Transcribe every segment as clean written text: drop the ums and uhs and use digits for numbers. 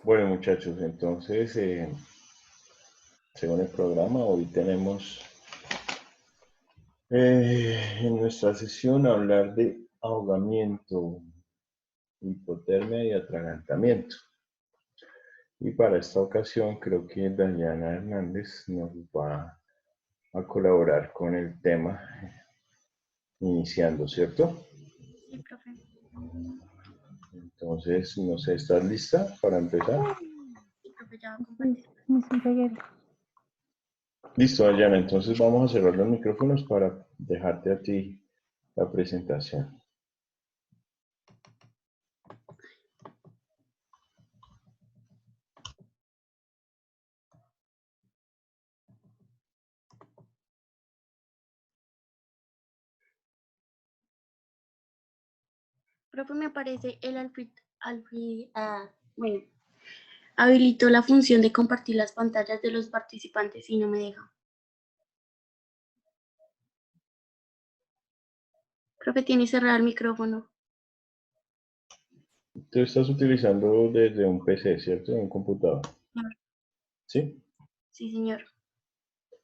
Bueno, muchachos, entonces, según el programa, hoy tenemos en nuestra sesión hablar de ahogamiento, hipotermia y atragantamiento. Y para esta ocasión creo que Dayana Hernández nos va a colaborar con el tema, iniciando, ¿cierto? Sí, profe. Entonces, no sé, ¿estás lista para empezar? Sí, profe, ya va a compartir. Listo, Dayana, entonces vamos a cerrar los micrófonos para dejarte a ti la presentación. Profe, me aparece el bueno, habilitó la función de compartir las pantallas de los participantes y no me deja. Profe, tiene cerrado el micrófono. Tú estás utilizando desde un PC, ¿cierto? Un computador. ¿Sí? Sí, señor.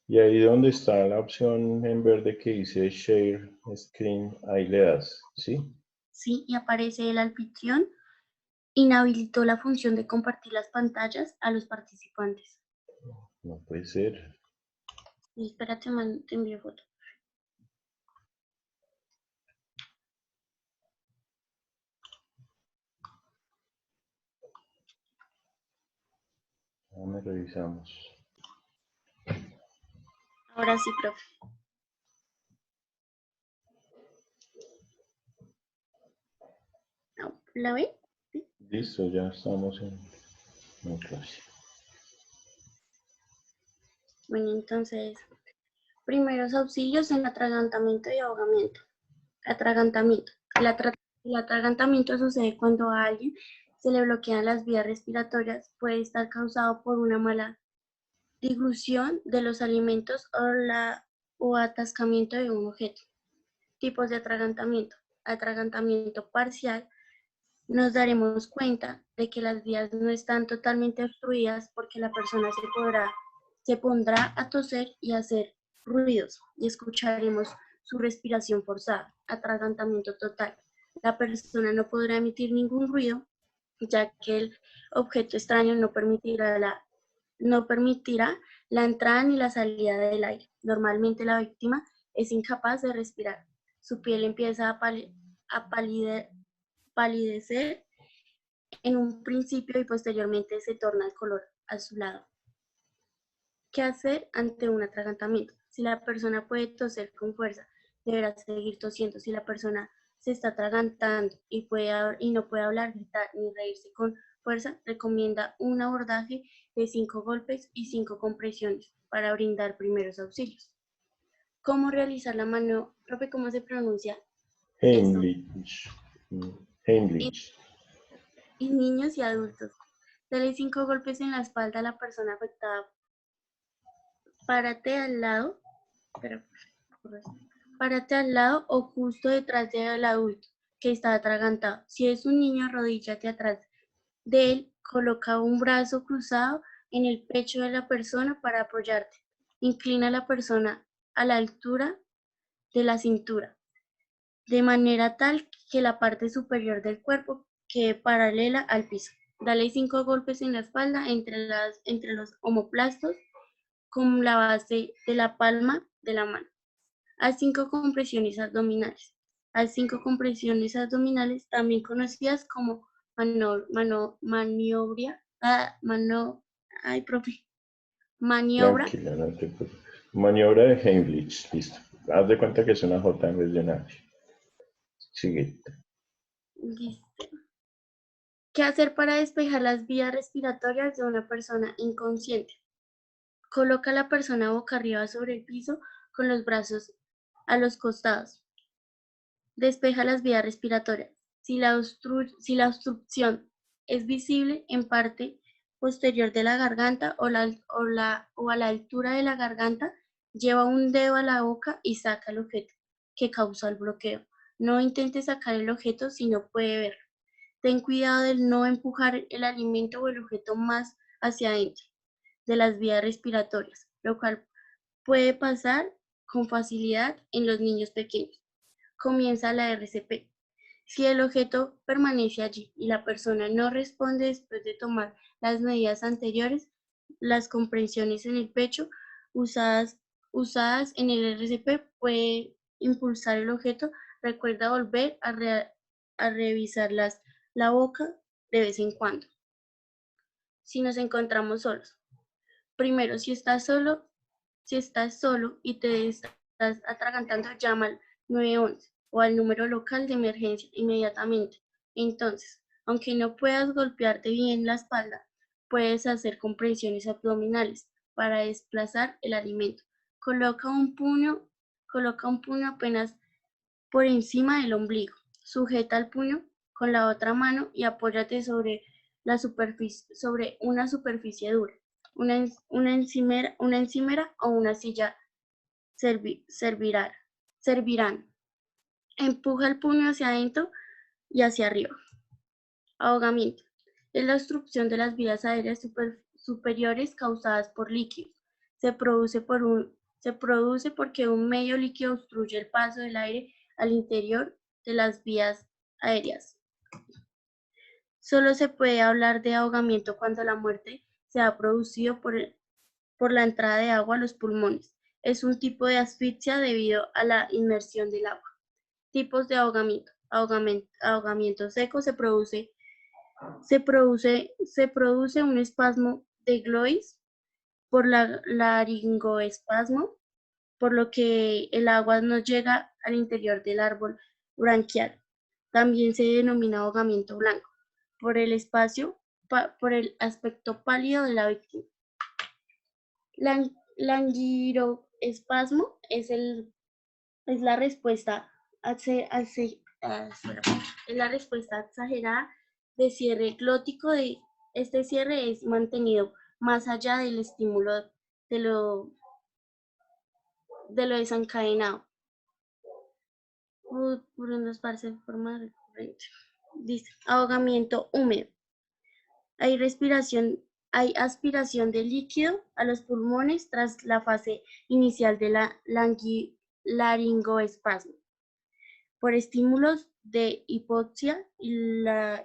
Y ahí donde está la opción en verde que dice Share Screen, ahí le das, ¿sí? Sí, y aparece el anfitrión. Inhabilitó la función de compartir las pantallas a los participantes. No puede ser. Y espérate, te envío foto. Déjame revisamos. Ahora sí, profe. ¿La ve? ¿Sí? Listo, ya estamos en clase. Bueno, entonces, primeros auxilios en atragantamiento y ahogamiento. Atragantamiento. El atragantamiento sucede cuando a alguien se le bloquean las vías respiratorias. Puede estar causado por una mala diglución de los alimentos o atascamiento de un objeto. Tipos de atragantamiento. Atragantamiento parcial. Nos daremos cuenta de que las vías no están totalmente obstruidas porque la persona se pondrá a toser y a hacer ruidos y escucharemos su respiración forzada. Atragantamiento total. La persona no podrá emitir ningún ruido ya que el objeto extraño no permitirá la entrada ni la salida del aire. Normalmente la víctima es incapaz de respirar. Su piel empieza a palidecer en un principio y posteriormente se torna el color azulado. ¿Qué hacer ante un atragantamiento? Si la persona puede toser con fuerza, deberá seguir tosiendo. Si la persona se está atragantando y no puede hablar, gritar ni reírse con fuerza, recomienda un abordaje de 5 golpes y 5 compresiones para brindar primeros auxilios. ¿Cómo realizar la mano? Profe, ¿cómo se pronuncia esto? Heimlich. Heimlich. Y niños y adultos. Dale 5 golpes en la espalda a la persona afectada. Párate al lado, párate al lado o justo detrás del adulto que está atragantado. Si es un niño, arrodíllate atrás de él, coloca un brazo cruzado en el pecho de la persona para apoyarte. Inclina a la persona a la altura de la cintura, de manera tal que la parte superior del cuerpo quede paralela al piso. Dale 5 golpes en la espalda entre los omoplastos con la base de la palma de la mano. Haz 5 compresiones abdominales. Haz 5 compresiones abdominales, también conocidas como maniobra, maniobra. Tranquila, no te preocupes. Maniobra de Heimlich, listo. Haz de cuenta que es una J en vez de una H. Sigue. ¿Qué hacer para despejar las vías respiratorias de una persona inconsciente? Coloca a la persona boca arriba sobre el piso con los brazos a los costados. Despeja las vías respiratorias. Si la obstrucción es visible en parte posterior de la garganta o a la altura de la garganta, lleva un dedo a la boca y saca el objeto que causa el bloqueo. No intente sacar el objeto si no puede ver. Ten cuidado de no empujar el alimento o el objeto más hacia adentro de las vías respiratorias, lo cual puede pasar con facilidad en los niños pequeños. Comienza la RCP. Si el objeto permanece allí y la persona no responde después de tomar las medidas anteriores, las compresiones en el pecho usadas en el RCP pueden impulsar el objeto. Recuerda volver a revisar la boca de vez en cuando. Si nos encontramos solos. Primero, si estás solo y te estás atragantando, llama al 911 o al número local de emergencia inmediatamente. Entonces, aunque no puedas golpearte bien la espalda, puedes hacer compresiones abdominales para desplazar el alimento. Coloca un puño apenas por encima del ombligo. Sujeta el puño con la otra mano y apóyate sobre una superficie dura, una encimera o una silla servirán. Empuja el puño hacia adentro y hacia arriba. Ahogamiento. Es la obstrucción de las vías aéreas superiores causadas por líquidos. Se produce porque un medio líquido obstruye el paso del aire al interior de las vías aéreas. Solo se puede hablar de ahogamiento cuando la muerte se ha producido por la entrada de agua a los pulmones. Es un tipo de asfixia debido a la inmersión del agua. Tipos de ahogamiento. Ahogamiento seco se produce un espasmo de glotis por la laringoespasmo, por lo que el agua no llega al interior del árbol branquial. También se denomina ahogamiento blanco, por el aspecto pálido de la víctima. Laringoespasmo es la respuesta exagerada de cierre glótico. Este cierre es mantenido más allá del estímulo de lo desencadenado por un desparce de forma recurrente. Dice, ahogamiento húmedo. Hay aspiración de líquido a los pulmones tras la fase inicial de la laringoespasmo por estímulos de hipoxia y la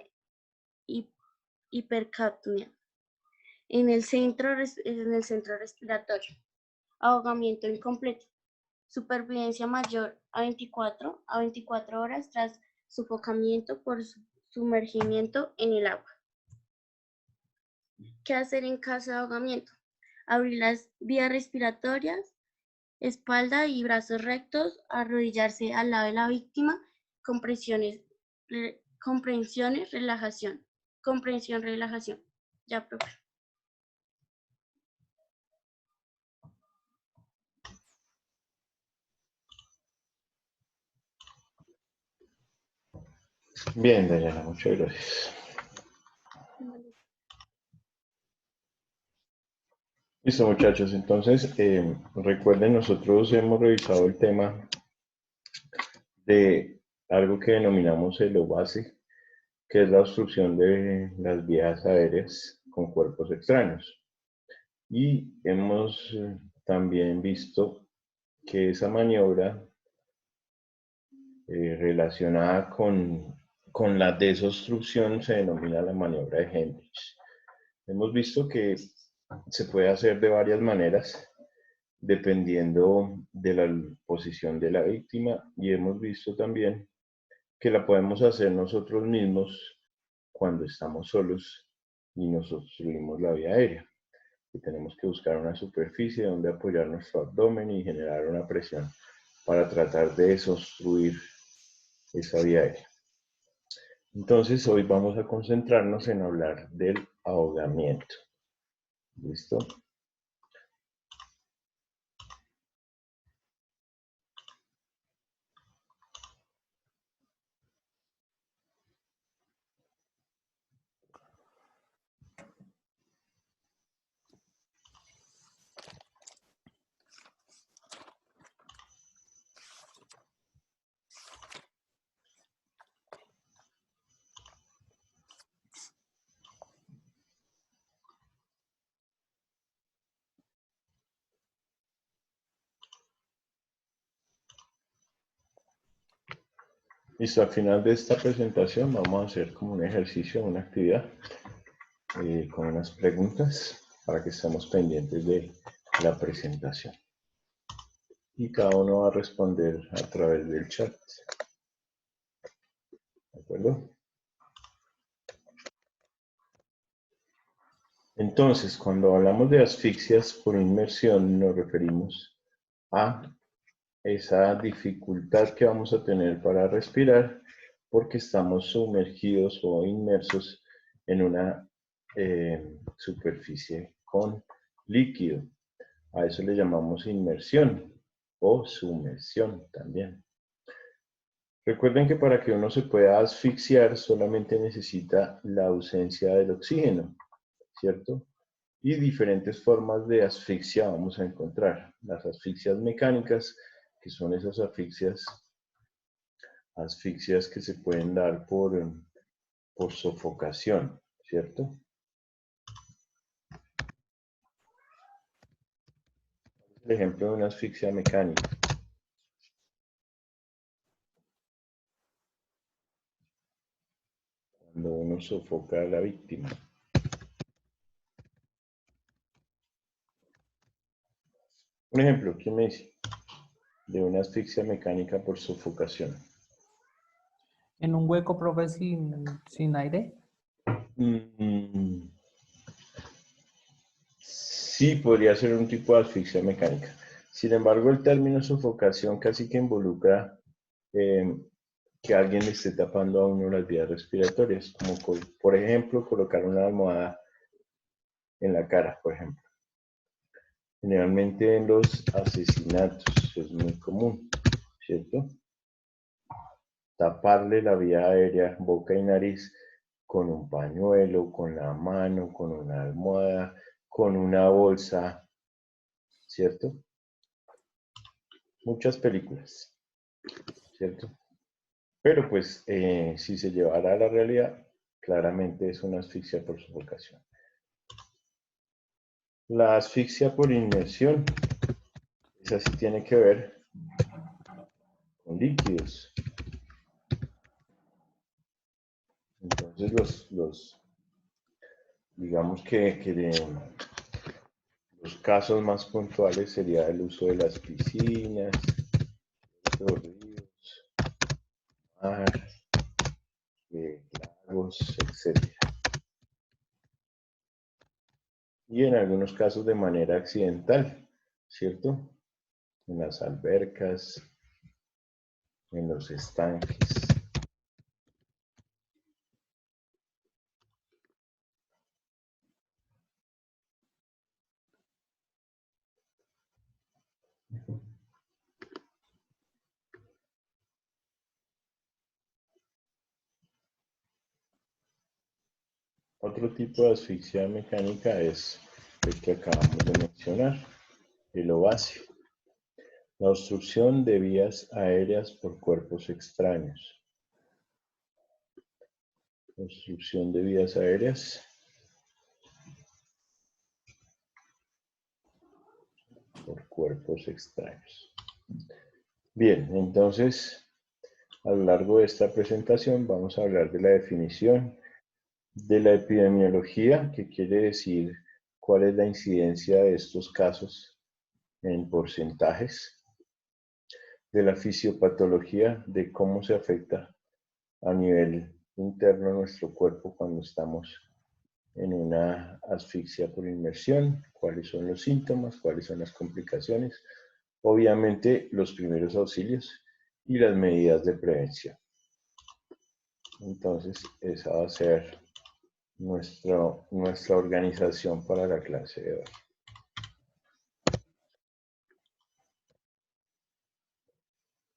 hipercapnia en el centro respiratorio. Ahogamiento incompleto. Supervivencia mayor a 24 horas tras sofocamiento por sumergimiento en el agua. ¿Qué hacer en caso de ahogamiento? Abrir las vías respiratorias, espalda y brazos rectos, arrodillarse al lado de la víctima, relajación. Comprensión, relajación. Ya, profe. Bien, Dayana, muchas gracias. Listo, muchachos. Entonces, recuerden, nosotros hemos revisado el tema de algo que denominamos el OVASE, que es la obstrucción de las vías aéreas con cuerpos extraños. Y hemos también visto que esa maniobra relacionada con la desobstrucción se denomina la maniobra de Hendrix. Hemos visto que se puede hacer de varias maneras dependiendo de la posición de la víctima, y hemos visto también que la podemos hacer nosotros mismos cuando estamos solos y nos obstruimos la vía aérea. Y tenemos que buscar una superficie donde apoyar nuestro abdomen y generar una presión para tratar de desobstruir esa vía aérea. Entonces, hoy vamos a concentrarnos en hablar del ahogamiento. ¿Listo? Listo, al final de esta presentación vamos a hacer como un ejercicio, una actividad con unas preguntas para que estemos pendientes de la presentación. Y cada uno va a responder a través del chat. ¿De acuerdo? Entonces, cuando hablamos de asfixias por inmersión, nos referimos a esa dificultad que vamos a tener para respirar porque estamos sumergidos o inmersos en una superficie con líquido. A eso le llamamos inmersión o sumersión también. Recuerden que para que uno se pueda asfixiar solamente necesita la ausencia del oxígeno, ¿cierto? Y diferentes formas de asfixia vamos a encontrar. Las asfixias mecánicas, que son esas asfixias que se pueden dar por sofocación, ¿cierto? El ejemplo de una asfixia mecánica. Cuando uno sofoca a la víctima. Un ejemplo, ¿quién me dice? De una asfixia mecánica por sofocación. ¿En un hueco, profe, sin aire? Sí, podría ser un tipo de asfixia mecánica. Sin embargo, el término sofocación casi que involucra que alguien le esté tapando a uno las vías respiratorias, como por ejemplo colocar una almohada en la cara, por ejemplo. Generalmente en los asesinatos es muy común, ¿cierto? Taparle la vía aérea, boca y nariz con un pañuelo, con la mano, con una almohada, con una bolsa, ¿cierto? Muchas películas, ¿cierto? Pero pues si se llevara a la realidad, claramente es una asfixia por sofocación. La asfixia por inmersión, esa sí tiene que ver con líquidos. Entonces digamos que los casos más puntuales sería el uso de las piscinas, los ríos, mar, lagos, etc. Y en algunos casos de manera accidental, ¿cierto? En las albercas, en los estanques. Otro tipo de asfixia mecánica es el que acabamos de mencionar, el ováceo. La obstrucción de vías aéreas por cuerpos extraños. Obstrucción de vías aéreas por cuerpos extraños. Bien, entonces, a lo largo de esta presentación vamos a hablar de la definición de la epidemiología, que quiere decir cuál es la incidencia de estos casos en porcentajes, de la fisiopatología, de cómo se afecta a nivel interno nuestro cuerpo cuando estamos en una asfixia por inmersión, cuáles son los síntomas, cuáles son las complicaciones, obviamente los primeros auxilios y las medidas de prevención. Entonces, esa va a ser nuestra organización para la clase de hoy.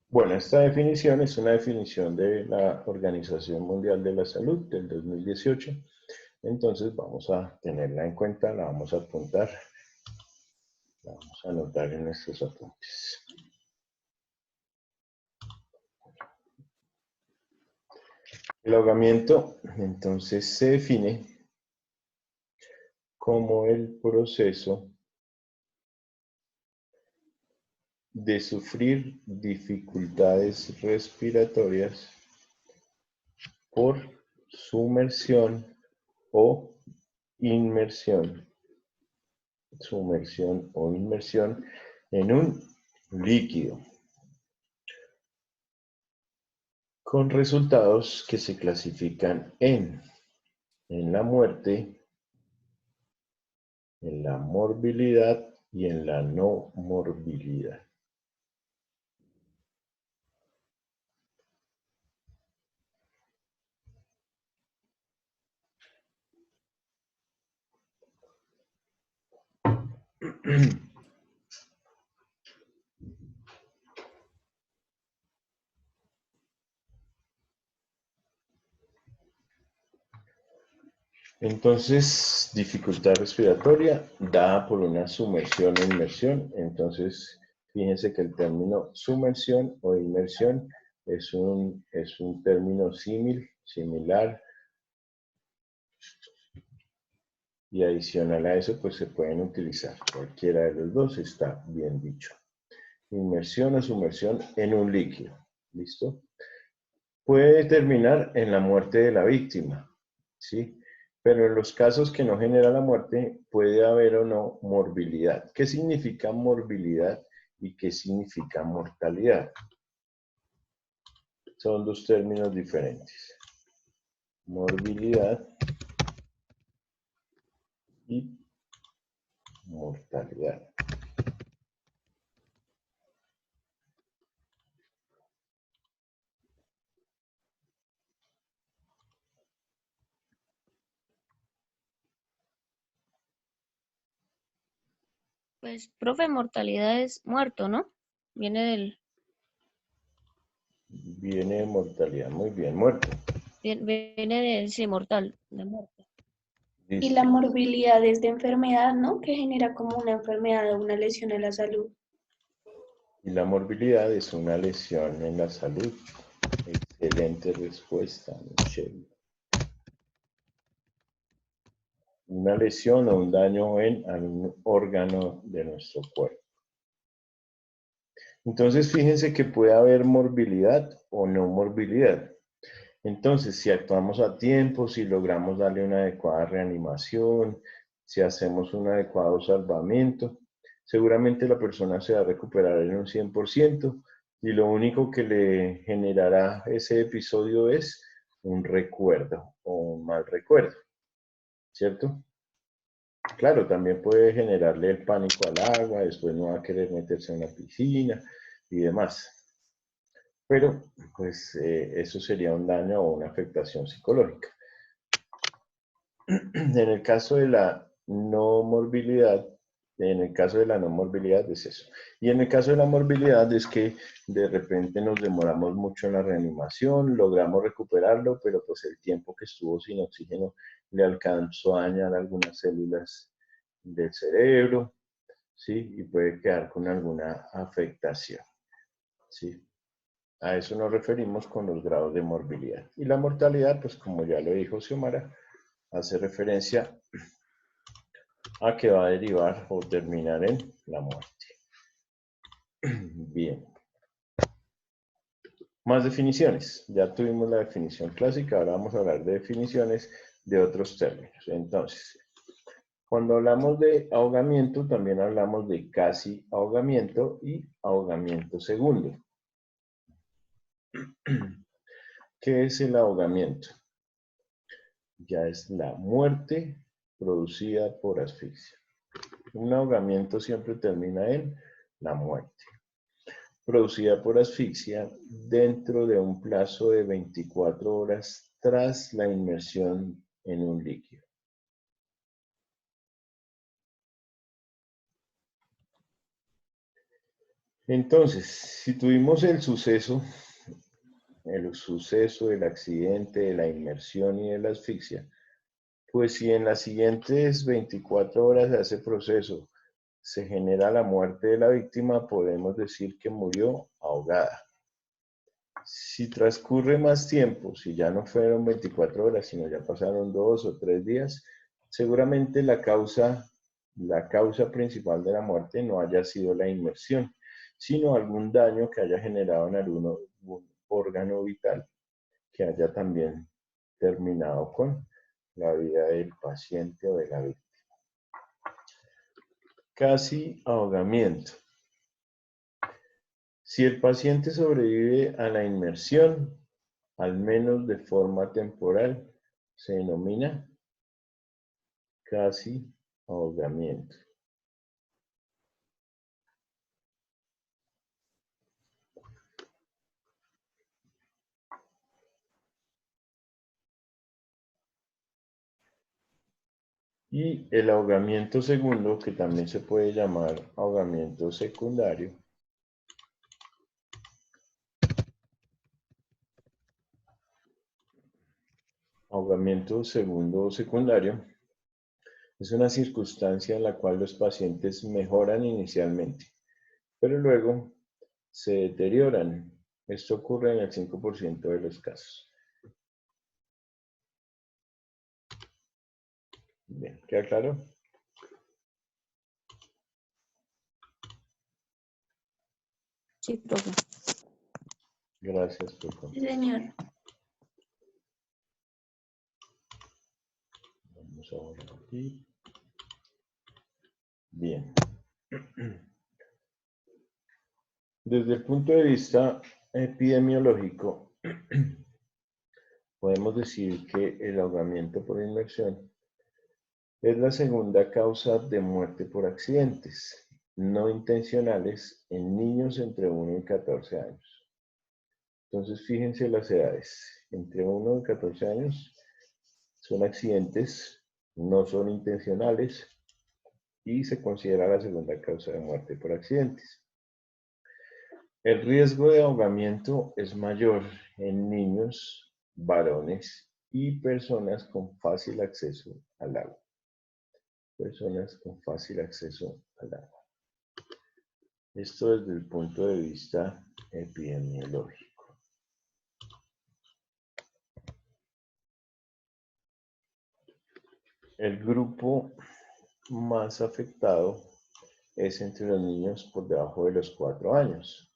Bueno, esta definición es una definición de la Organización Mundial de la Salud del 2018. Entonces vamos a tenerla en cuenta, la vamos a apuntar, la vamos a anotar en nuestros apuntes. El ahogamiento, entonces, se define como el proceso de sufrir dificultades respiratorias por sumersión o inmersión. Sumersión o inmersión en un líquido, con resultados que se clasifican en la muerte, en la morbilidad y en la no morbilidad. Entonces, dificultad respiratoria dada por una sumersión o inmersión. Entonces, fíjense que el término sumersión o inmersión es un término similar, y adicional a eso, pues se pueden utilizar. Cualquiera de los dos está bien dicho. Inmersión o sumersión en un líquido. ¿Listo? Puede terminar en la muerte de la víctima, ¿sí? Pero en los casos que no genera la muerte, puede haber o no morbilidad. ¿Qué significa morbilidad y qué significa mortalidad? Son dos términos diferentes. Morbilidad y mortalidad. Pues, profe, mortalidad es muerto, ¿no? Viene Viene de mortalidad, muy bien, muerto. viene de, sí, mortal, de muerte. Y Listo. la morbilidad es de enfermedad, ¿no? Que genera como una enfermedad o una lesión a la salud. Y la morbilidad es una lesión en la salud. Excelente respuesta, Michelle. Una lesión o un daño en algún órgano de nuestro cuerpo. Entonces, fíjense que puede haber morbilidad o no morbilidad. Entonces, si actuamos a tiempo, si logramos darle una adecuada reanimación, si hacemos un adecuado salvamento, seguramente la persona se va a recuperar en un 100% y lo único que le generará ese episodio es un recuerdo o un mal recuerdo, ¿cierto? Claro, también puede generarle el pánico al agua, después no va a querer meterse en la piscina y demás. Pero, pues, eso sería un daño o una afectación psicológica. En el caso de la no morbilidad, es eso. Y en el caso de la morbilidad es que de repente nos demoramos mucho en la reanimación, logramos recuperarlo, pero pues el tiempo que estuvo sin oxígeno le alcanzó a dañar algunas células del cerebro, ¿sí? Y puede quedar con alguna afectación, ¿sí? A eso nos referimos con los grados de morbilidad. Y la mortalidad, pues como ya lo dijo Xiomara, hace referencia a que va a derivar o terminar en la muerte. Bien. Más definiciones. Ya tuvimos la definición clásica, ahora vamos a hablar de definiciones de otros términos. Entonces, cuando hablamos de ahogamiento, también hablamos de casi ahogamiento y ahogamiento segundo. ¿Qué es el ahogamiento? Ya es la muerte producida por asfixia. Un ahogamiento siempre termina en la muerte, producida por asfixia dentro de un plazo de 24 horas tras la inmersión en un líquido. Entonces, si tuvimos el suceso, el accidente, de la inmersión y de la asfixia, pues si en las siguientes 24 horas de ese proceso se genera la muerte de la víctima, podemos decir que murió ahogada. Si transcurre más tiempo, si ya no fueron 24 horas, sino ya pasaron 2 o 3 días, seguramente la causa principal de la muerte no haya sido la inmersión, sino algún daño que haya generado en algún órgano vital que haya también terminado con la vida del paciente o de la víctima. Casi ahogamiento. Si el paciente sobrevive a la inmersión, al menos de forma temporal, se denomina casi ahogamiento. Y el ahogamiento segundo, que también se puede llamar ahogamiento secundario, ahogamiento segundo o secundario, es una circunstancia en la cual los pacientes mejoran inicialmente, pero luego se deterioran. Esto ocurre en el 5% de los casos. Bien, ¿queda claro? Sí, profe. Gracias por Sí, señor. Vamos a borrar aquí. Bien. Desde el punto de vista epidemiológico, podemos decir que el ahogamiento por inmersión es la segunda causa de muerte por accidentes no intencionales en niños entre 1 y 14 años. Entonces, fíjense las edades. Entre 1 y 14 años son accidentes, no son intencionales y se considera la segunda causa de muerte por accidentes. El riesgo de ahogamiento es mayor en niños, varones y personas con fácil acceso al agua. Personas con fácil acceso al agua. Esto desde el punto de vista epidemiológico. El grupo más afectado es entre los niños por debajo de los 4 años,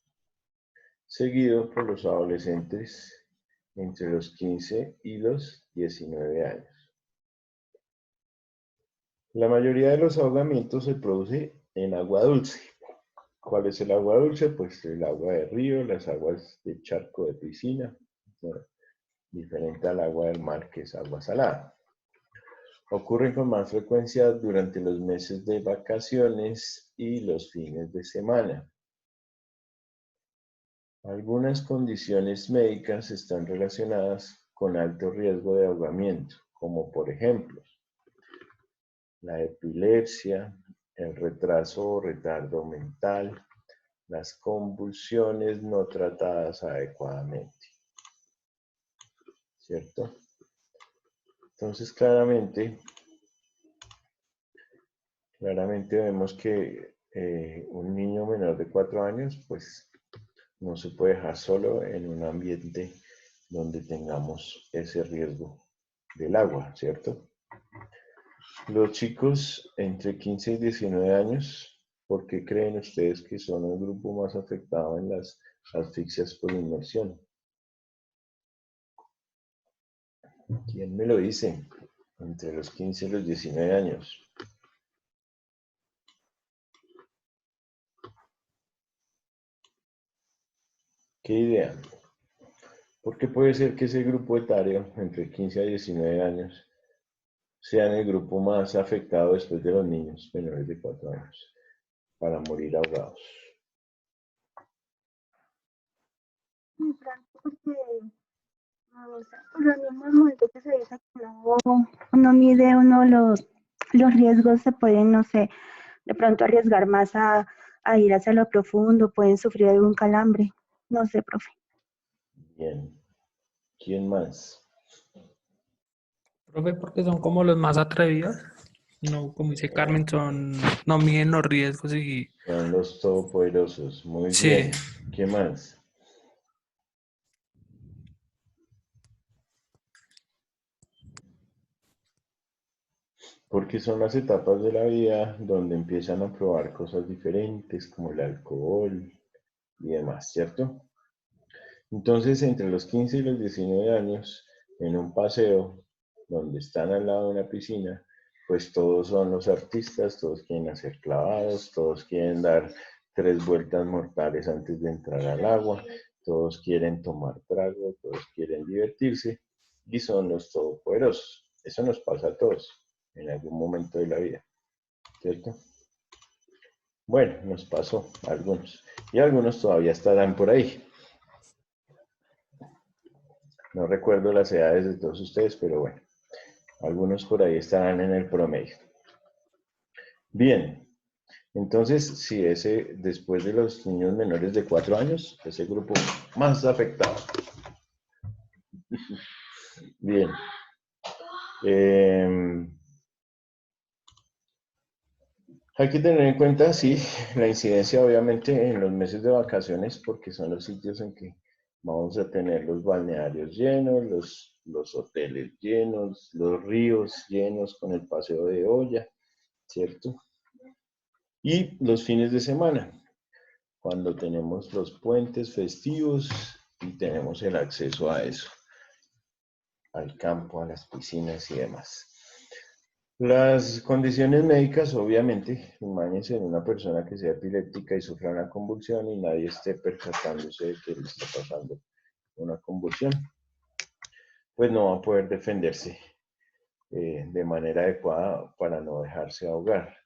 seguido por los adolescentes entre los 15 y los 19 años. La mayoría de los ahogamientos se produce en agua dulce. ¿Cuál es el agua dulce? Pues el agua de río, las aguas de charco de piscina, diferente al agua del mar, que es agua salada. Ocurren con más frecuencia durante los meses de vacaciones y los fines de semana. Algunas condiciones médicas están relacionadas con alto riesgo de ahogamiento, como por ejemplo, la epilepsia, el retraso o retardo mental, las convulsiones no tratadas adecuadamente. ¿Cierto? Entonces, claramente vemos que un niño menor de 4 años, pues, no se puede dejar solo en un ambiente donde tengamos ese riesgo del agua, ¿cierto? Los chicos entre 15 y 19 años, ¿por qué creen ustedes que son el grupo más afectado en las asfixias por inmersión? ¿Quién me lo dice? Entre los 15 y los 19 años. ¿Qué idea? ¿Por qué puede ser que ese grupo etario, entre 15 a 19 años, sean el grupo más afectado después de los niños menores de 4 años para morir ahogados? Porque, no sé, por lo mismo el momento que se dice que no mide uno los riesgos, se pueden, no sé, de pronto arriesgar más a ir hacia lo profundo, pueden sufrir algún calambre, no sé, profe. Bien. ¿Quién más? Profe, porque son como los más atrevidos. No, como dice Carmen, no miden los riesgos y Son los todopoderosos. Muy sí. bien. ¿Qué más? Porque son las etapas de la vida donde empiezan a probar cosas diferentes como el alcohol y demás, ¿cierto? Entonces, entre los 15 y los 19 años en un paseo donde están al lado de una piscina, pues todos son los artistas, todos quieren hacer clavados, todos quieren dar 3 vueltas mortales antes de entrar al agua, todos quieren tomar trago, todos quieren divertirse y son los todopoderosos. Eso nos pasa a todos en algún momento de la vida, ¿cierto? Bueno, nos pasó a algunos y algunos todavía estarán por ahí. No recuerdo las edades de todos ustedes, pero bueno, algunos por ahí estarán en el promedio. Bien, entonces, si ese, después de los niños menores de 4 años, ese grupo más afectado. Bien. Hay que tener en cuenta, sí, la incidencia obviamente en los meses de vacaciones, porque son los sitios en que vamos a tener los balnearios llenos, los hoteles llenos, los ríos llenos con el paseo de olla, ¿cierto? Y los fines de semana, cuando tenemos los puentes festivos y tenemos el acceso a eso, al campo, a las piscinas y demás. Las condiciones médicas, obviamente, imagínense en una persona que sea epiléptica y sufra una convulsión y nadie esté percatándose de que le está pasando una convulsión, pues no va a poder defenderse de manera adecuada para no dejarse ahogar.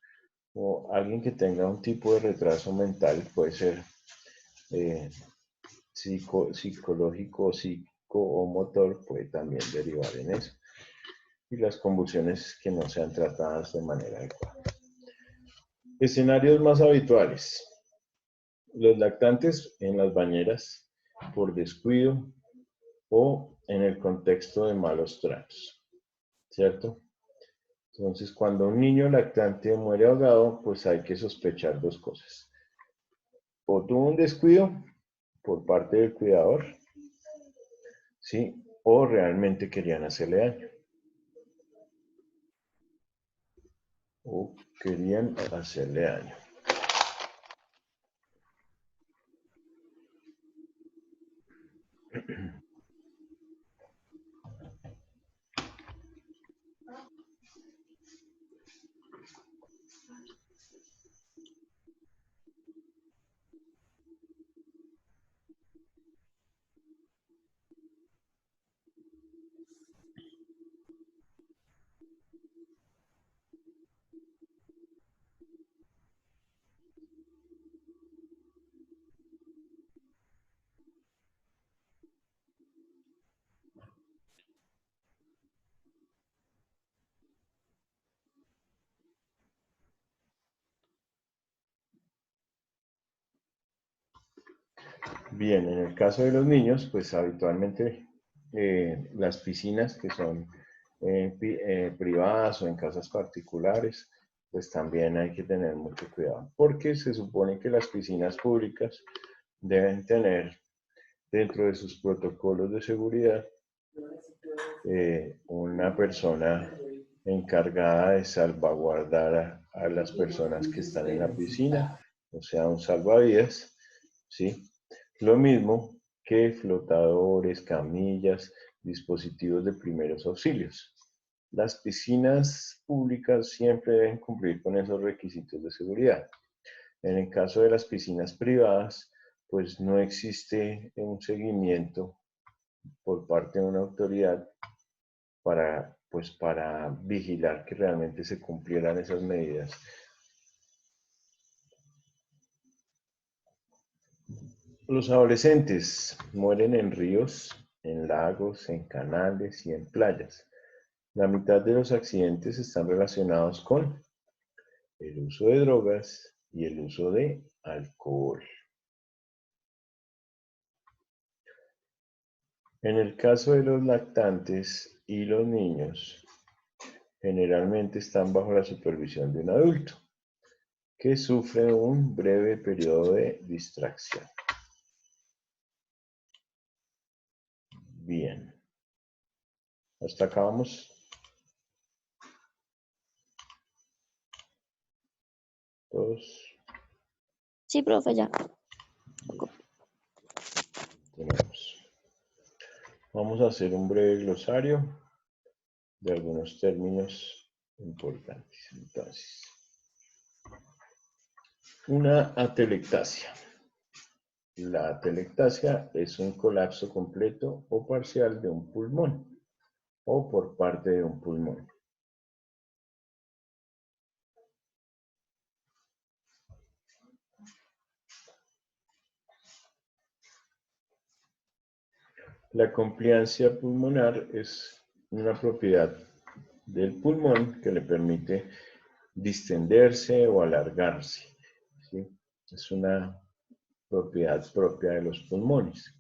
O alguien que tenga un tipo de retraso mental, puede ser psicológico, o motor, puede también derivar en eso. Y las convulsiones que no sean tratadas de manera adecuada. Escenarios más habituales. Los lactantes en las bañeras por descuido o en el contexto de malos tratos, ¿cierto? Entonces, cuando un niño lactante muere ahogado, pues hay que sospechar 2 cosas. O tuvo un descuido por parte del cuidador, ¿sí? O realmente querían hacerle daño. O querían hacerle daño. Bien, en el caso de los niños, pues habitualmente las piscinas que son privadas o en casas particulares, pues también hay que tener mucho cuidado, porque se supone que las piscinas públicas deben tener dentro de sus protocolos de seguridad una persona encargada de salvaguardar a las personas que están en la piscina, o sea, un salvavidas, ¿sí? Lo mismo que flotadores, camillas, dispositivos de primeros auxilios. Las piscinas públicas siempre deben cumplir con esos requisitos de seguridad. En el caso de las piscinas privadas, pues no existe un seguimiento por parte de una autoridad para vigilar que realmente se cumplieran esas medidas. Los adolescentes mueren en ríos, en lagos, en canales y en playas. La mitad de los accidentes están relacionados con el uso de drogas y el uso de alcohol. En el caso de los lactantes y los niños, generalmente están bajo la supervisión de un adulto que sufre un breve periodo de distracción. Bien. Hasta acá vamos. Todos Sí, profe, ya. tenemos. Vamos a hacer un breve glosario de algunos términos importantes. Entonces, una atelectasia. La atelectasia es un colapso completo o parcial de un pulmón o por parte de un pulmón. La compliancia pulmonar es una propiedad del pulmón que le permite distenderse o alargarse, ¿sí? Es una propiedad propia de los pulmones.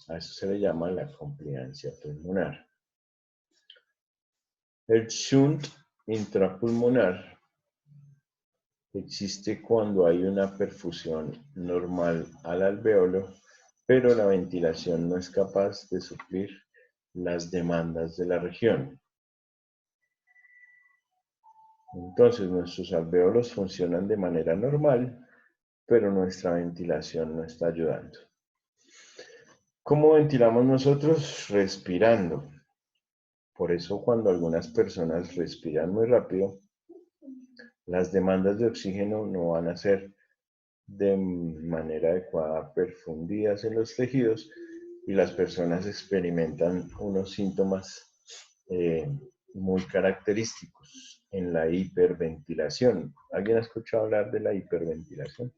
A eso se le llama la compliancia pulmonar. El shunt intrapulmonar existe cuando hay una perfusión normal al alvéolo, pero la ventilación no es capaz de suplir las demandas de la región. Entonces, nuestros alvéolos funcionan de manera normal, pero nuestra ventilación no está ayudando. ¿Cómo ventilamos nosotros? Respirando. Por eso, cuando algunas personas respiran muy rápido, las demandas de oxígeno no van a ser de manera adecuada perfundidas en los tejidos y las personas experimentan unos síntomas muy característicos en la hiperventilación. ¿Alguien ha escuchado hablar de la hiperventilación?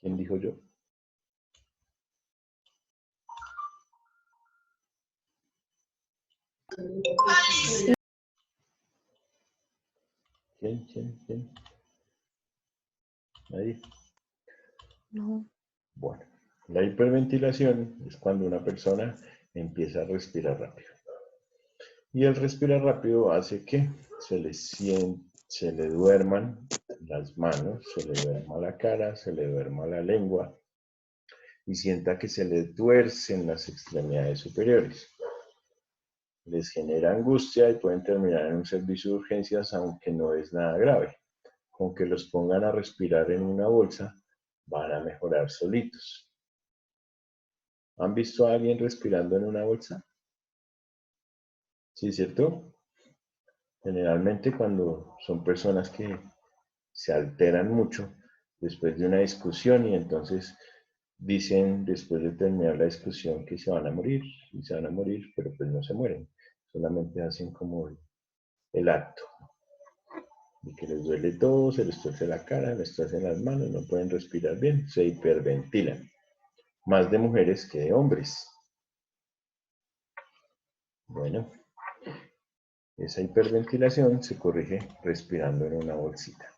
¿Quién dijo yo? ¿Quién? ¿Nadie? No. Bueno, la hiperventilación es cuando una persona empieza a respirar rápido. Y el respirar rápido hace que se le duerman las manos, se le duerma la cara, se le duerma la lengua y sienta que se le tuercen las extremidades superiores. Les genera angustia y pueden terminar en un servicio de urgencias, aunque no es nada grave. Con que los pongan a respirar en una bolsa, van a mejorar solitos. ¿Han visto a alguien respirando en una bolsa? Sí, ¿cierto? Generalmente cuando son personas que se alteran mucho después de una discusión y entonces dicen después de terminar la discusión que se van a morir y se van a morir, pero pues no se mueren, solamente hacen como el acto de que les duele todo, se les tuerce la cara, les tuercen las manos, no pueden respirar bien, se hiperventilan, más de mujeres que de hombres. Bueno, esa hiperventilación se corrige respirando en una bolsita.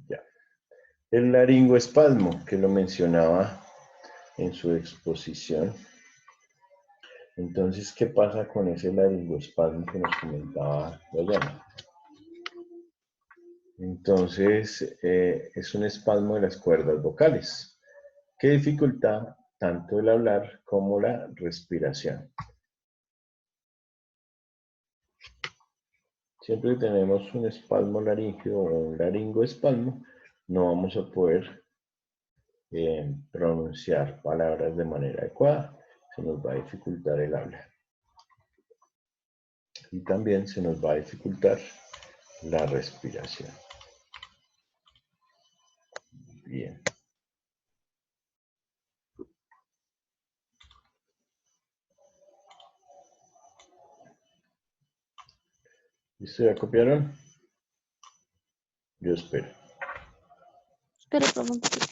Ya. El laringoespasmo, que lo mencionaba en su exposición. Entonces, ¿qué pasa con ese laringoespasmo que nos comentaba Dayana? Entonces, es un espasmo de las cuerdas vocales que dificulta tanto el hablar como la respiración. Siempre que tenemos un espasmo laríngeo o un laringoespasmo, no vamos a poder pronunciar palabras de manera adecuada. Se nos va a dificultar el habla. Y también se nos va a dificultar la respiración. Bien. ¿Listo? ¿Ya copiaron? Yo espero. Espera, profe, un poquito.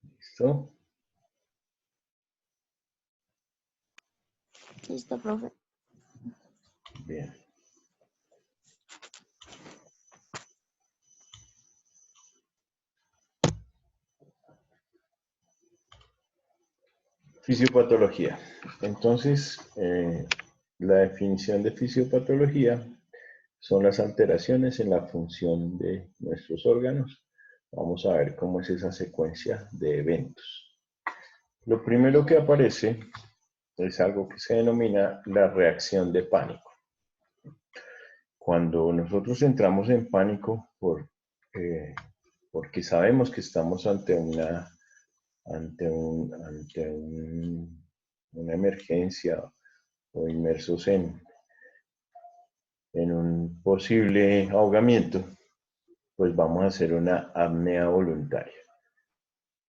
¿Listo? Listo, profe. Bien. Fisiopatología. Entonces, la definición de fisiopatología son las alteraciones en la función de nuestros órganos. Vamos a ver cómo es esa secuencia de eventos. Lo primero que aparece es algo que se denomina la reacción de pánico. Cuando nosotros entramos en pánico porque sabemos que estamos ante una emergencia o inmersos en un posible ahogamiento, pues vamos a hacer una apnea voluntaria.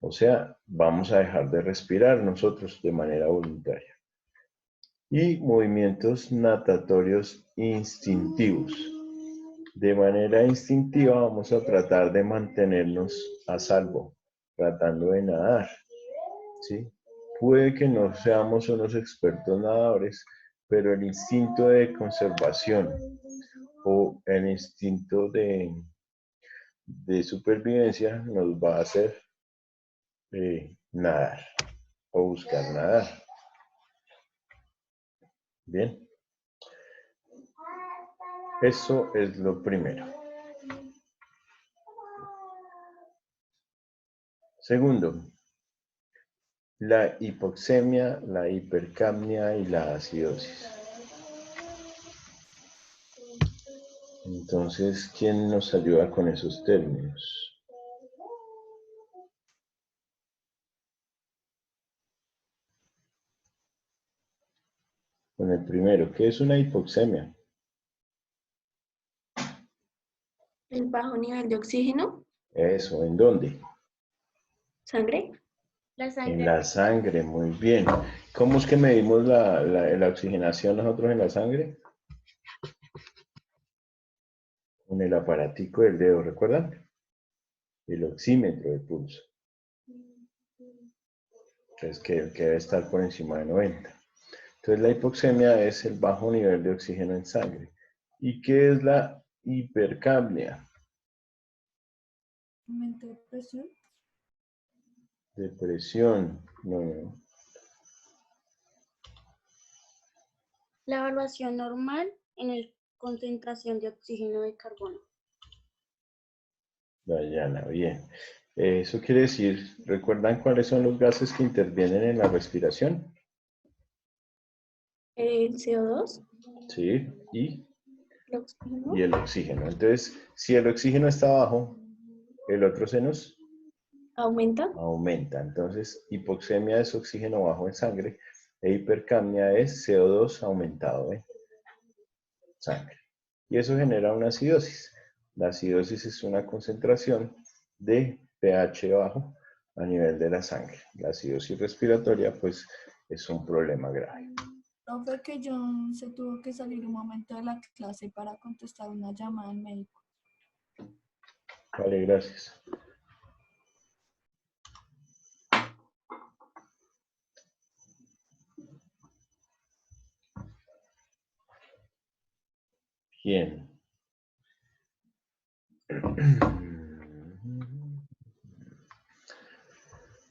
O sea, vamos a dejar de respirar nosotros de manera voluntaria. Y movimientos natatorios instintivos. De manera instintiva vamos a tratar de mantenernos a salvo, tratando de nadar, ¿sí? Puede que no seamos unos expertos nadadores, pero el instinto de conservación o el instinto de supervivencia nos va a hacer nadar o buscar nadar. Bien. Eso es lo primero. Segundo, la hipoxemia, la hipercapnia y la acidosis. Entonces, ¿quién nos ayuda con esos términos? Con el primero, ¿qué es una hipoxemia? El bajo nivel de oxígeno, Eso, ¿en dónde? sangre. La En sangre. la sangre, muy bien. ¿Cómo es que medimos la oxigenación nosotros en la sangre? Con el aparatico del dedo, ¿recuerdan? El oxímetro de pulso. Entonces, que debe estar por encima de 90. Entonces, la hipoxemia es el bajo nivel de oxígeno en sangre. ¿Y qué es la hipercapnia? ¿Aumento de presión? Depresión. No. La evaluación normal en el concentración de oxígeno de carbono. Dayana, bien. Eso quiere decir, ¿recuerdan cuáles son los gases que intervienen en la respiración? El CO2, Sí, y el oxígeno, el oxígeno. Entonces, si el oxígeno está bajo, el otro se nos aumenta. aumenta. Entonces, hipoxemia es oxígeno bajo en sangre e hipercapnia es CO2 aumentado en sangre. Y eso genera una acidosis. La acidosis es una concentración de pH bajo a nivel de la sangre. La acidosis respiratoria, pues, es un problema grave. Profe, que John se tuvo que salir un momento de la clase para contestar una llamada al médico. Vale, gracias. Bien.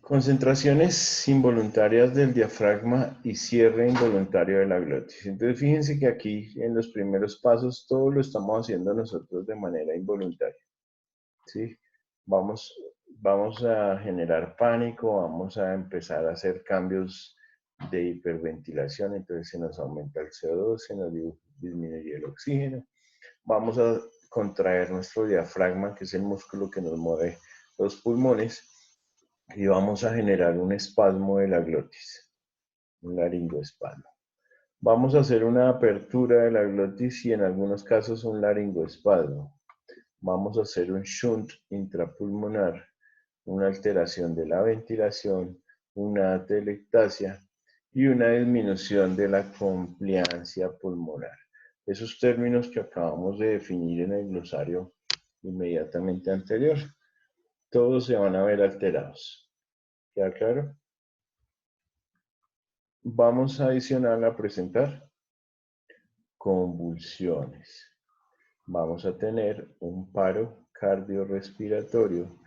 Concentraciones involuntarias del diafragma y cierre involuntario de la glotis. Entonces, fíjense que aquí en los primeros pasos todo lo estamos haciendo nosotros de manera involuntaria. ¿Sí? Vamos a generar pánico, vamos a empezar a hacer cambios de hiperventilación, entonces se nos aumenta el CO2, se nos disminuye el oxígeno. Vamos a contraer nuestro diafragma, que es el músculo que nos mueve los pulmones, y vamos a generar un espasmo de la glotis, un laringoespasmo. Vamos a hacer una apertura de la glotis y en algunos casos un laringoespasmo. Vamos a hacer un shunt intrapulmonar, una alteración de la ventilación, una atelectasia y una disminución de la compliancia pulmonar. Esos términos que acabamos de definir en el glosario inmediatamente anterior, todos se van a ver alterados. ¿Queda claro? Vamos a adicionar a presentar convulsiones. Vamos a tener un paro cardiorrespiratorio.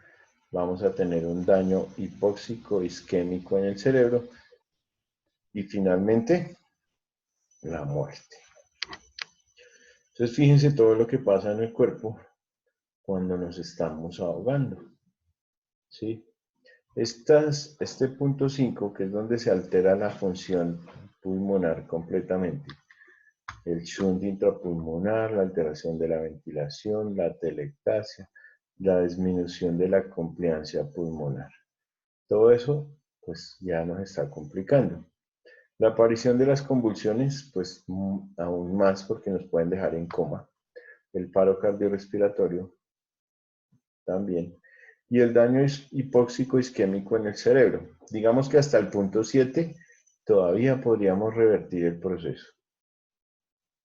Vamos a tener un daño hipóxico isquémico en el cerebro. Y finalmente, la muerte. Entonces, fíjense todo lo que pasa en el cuerpo cuando nos estamos ahogando. ¿Sí? Este punto 5, que es donde se altera la función pulmonar completamente. El shunt intrapulmonar, la alteración de la ventilación, la telectasia, la disminución de la compliancia pulmonar. Todo eso, pues, ya nos está complicando. La aparición de las convulsiones, pues, aún más porque nos pueden dejar en coma. El paro cardiorrespiratorio también. Y el daño hipóxico isquémico en el cerebro. Digamos que hasta el punto 7 todavía podríamos revertir el proceso.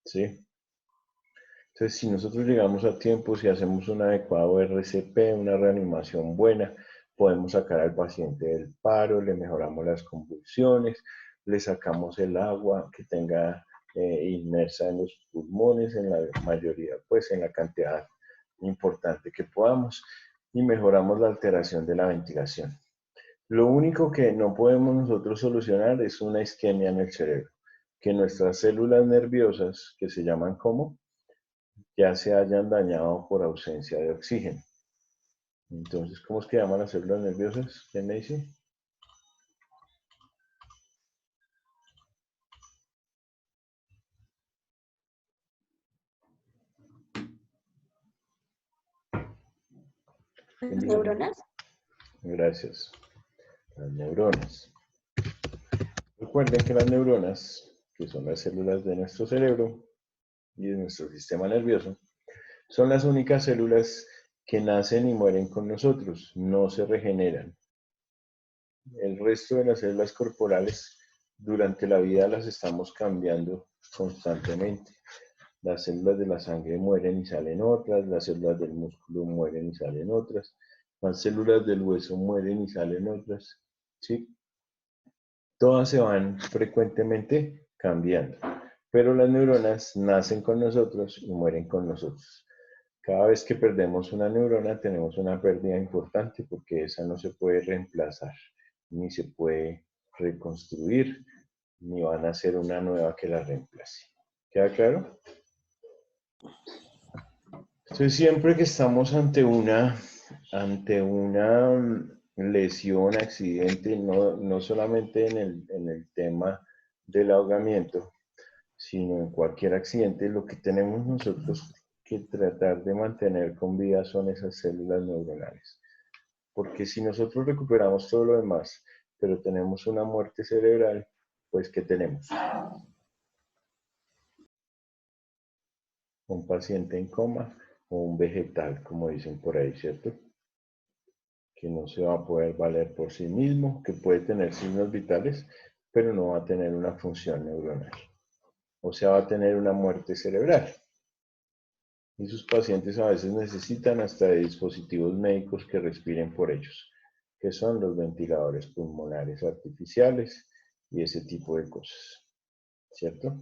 ¿Sí? Entonces, si nosotros llegamos a tiempo, si hacemos un adecuado RCP, una reanimación buena, podemos sacar al paciente del paro, le mejoramos las convulsiones, le sacamos el agua que tenga inmersa en los pulmones, en la mayoría, pues en la cantidad importante que podamos, y mejoramos la alteración de la ventilación. Lo único que no podemos nosotros solucionar es una isquemia en el cerebro, que nuestras células nerviosas, que se llaman como, ya se hayan dañado por ausencia de oxígeno. Entonces, ¿cómo es que llaman las células nerviosas? ¿Quién me dice? ¿Las neuronas? Gracias. Las neuronas. Recuerden que las neuronas, que son las células de nuestro cerebro y de nuestro sistema nervioso, son las únicas células que nacen y mueren con nosotros, no se regeneran. El resto de las células corporales durante la vida las estamos cambiando constantemente. Las células de la sangre mueren y salen otras, las células del músculo mueren y salen otras, las células del hueso mueren y salen otras, ¿sí? Todas se van frecuentemente cambiando, pero las neuronas nacen con nosotros y mueren con nosotros. Cada vez que perdemos una neurona tenemos una pérdida importante porque esa no se puede reemplazar, ni se puede reconstruir, ni van a hacer una nueva que la reemplace. ¿Queda claro? Entonces, siempre que estamos ante una lesión, accidente, no solamente en el tema del ahogamiento, sino en cualquier accidente, lo que tenemos nosotros que tratar de mantener con vida son esas células neuronales. Porque si nosotros recuperamos todo lo demás, pero tenemos una muerte cerebral, pues ¿qué tenemos? Un paciente en coma o un vegetal, como dicen por ahí, ¿cierto? Que no se va a poder valer por sí mismo, que puede tener signos vitales, pero no va a tener una función neuronal. O sea, va a tener una muerte cerebral. Y sus pacientes a veces necesitan hasta de dispositivos médicos que respiren por ellos, que son los ventiladores pulmonares artificiales y ese tipo de cosas. ¿Cierto?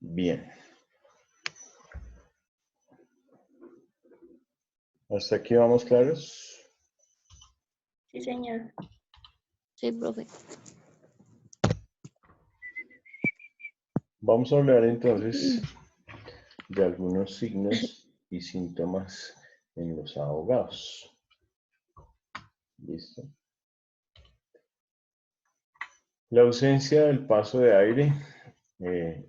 Bien. ¿Hasta aquí vamos claros? Sí, señor. Sí, profe. Vamos a hablar entonces de algunos signos y síntomas en los ahogados. ¿Listo? La ausencia del paso de aire,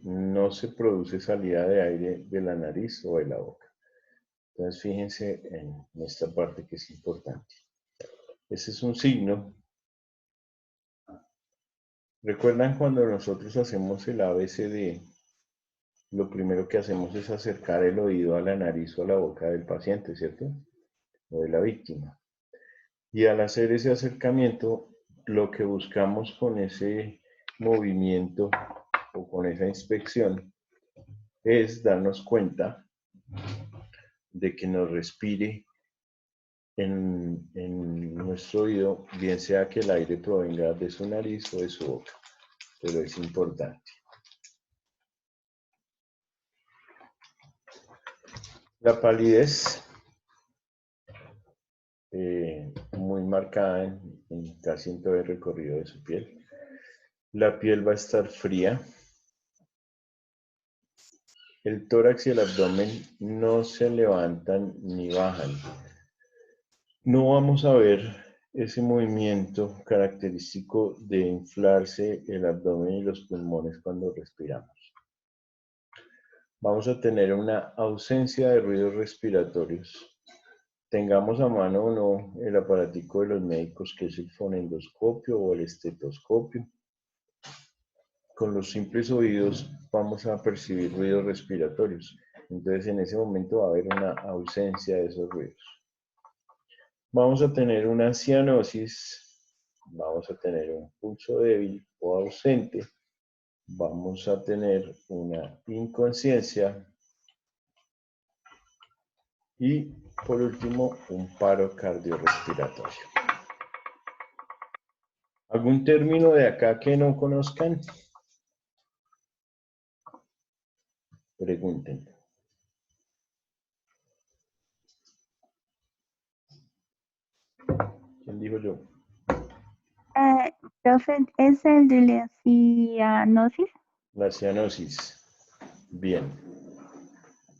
no se produce salida de aire de la nariz o de la boca. Entonces fíjense en esta parte que es importante. Ese es un signo. ¿Recuerdan cuando nosotros hacemos el ABCD? Lo primero que hacemos es acercar el oído a la nariz o a la boca del paciente, ¿cierto? O de la víctima. Y al hacer ese acercamiento, lo que buscamos con ese movimiento o con esa inspección es darnos cuenta de que nos respire en nuestro oído, bien sea que el aire provenga de su nariz o de su boca, pero es importante. La palidez, muy marcada en casi en todo el recorrido de su piel. La piel va a estar fría. El tórax y el abdomen no se levantan ni bajan. No vamos a ver ese movimiento característico de inflarse el abdomen y los pulmones cuando respiramos. Vamos a tener una ausencia de ruidos respiratorios. Tengamos a mano o no el aparatico de los médicos, que es el fonendoscopio o el estetoscopio. Con los simples oídos vamos a percibir ruidos respiratorios. Entonces en ese momento va a haber una ausencia de esos ruidos. Vamos a tener una cianosis, vamos a tener un pulso débil o ausente, vamos a tener una inconsciencia y por último un paro cardiorrespiratorio. ¿Algún término de acá que no conozcan? Pregunten. ¿Quién dijo yo? Profe, ¿es el de la cianosis? La cianosis. Bien.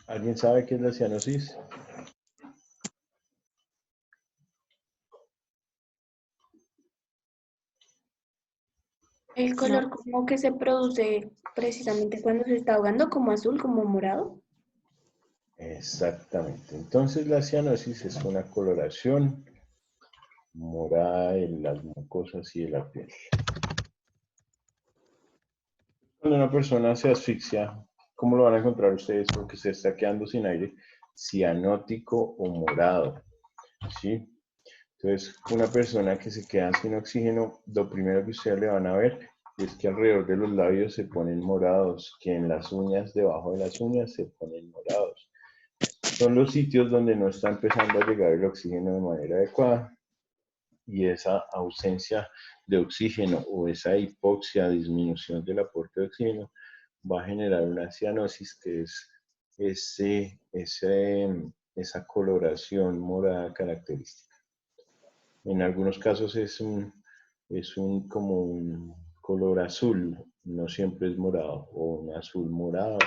¿Alguien sabe qué es la cianosis? El color como que se produce precisamente cuando se está ahogando, como azul, como morado. Exactamente. Entonces la cianosis es una coloración morada en las mucosas y de la piel. Cuando una persona se asfixia, ¿cómo lo van a encontrar ustedes? Porque se está quedando sin aire, cianótico o morado, ¿sí? Entonces, una persona que se queda sin oxígeno, lo primero que ustedes le van a ver es que alrededor de los labios se ponen morados, que en las uñas, debajo de las uñas, se ponen morados. Son los sitios donde no está empezando a llegar el oxígeno de manera adecuada. Y esa ausencia de oxígeno o esa hipoxia, disminución del aporte de oxígeno, va a generar una cianosis, que es esa coloración morada característica. En algunos casos es como un color azul, no siempre es morado, o un azul morado,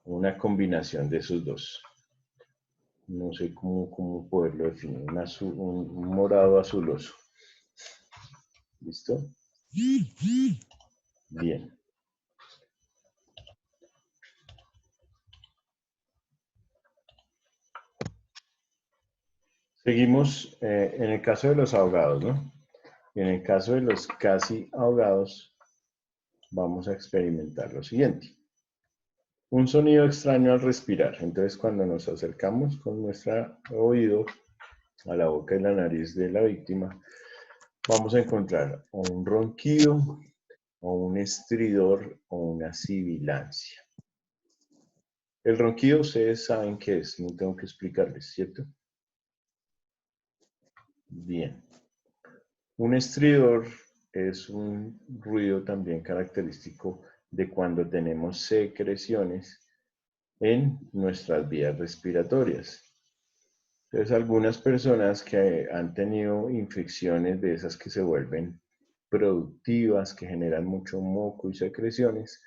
una combinación de esos dos. No sé cómo poderlo definir, un morado azuloso. ¿Listo? Bien. Seguimos en el caso de los ahogados, ¿no? En el caso de los casi ahogados, vamos a experimentar lo siguiente. Un sonido extraño al respirar. Entonces, cuando nos acercamos con nuestro oído a la boca y la nariz de la víctima, vamos a encontrar o un ronquido, o un estridor, o una sibilancia. El ronquido ustedes saben qué es, no tengo que explicarles, ¿cierto? Bien. Un estridor es un ruido también característico de cuando tenemos secreciones en nuestras vías respiratorias. Entonces, algunas personas que han tenido infecciones de esas que se vuelven productivas, que generan mucho moco y secreciones,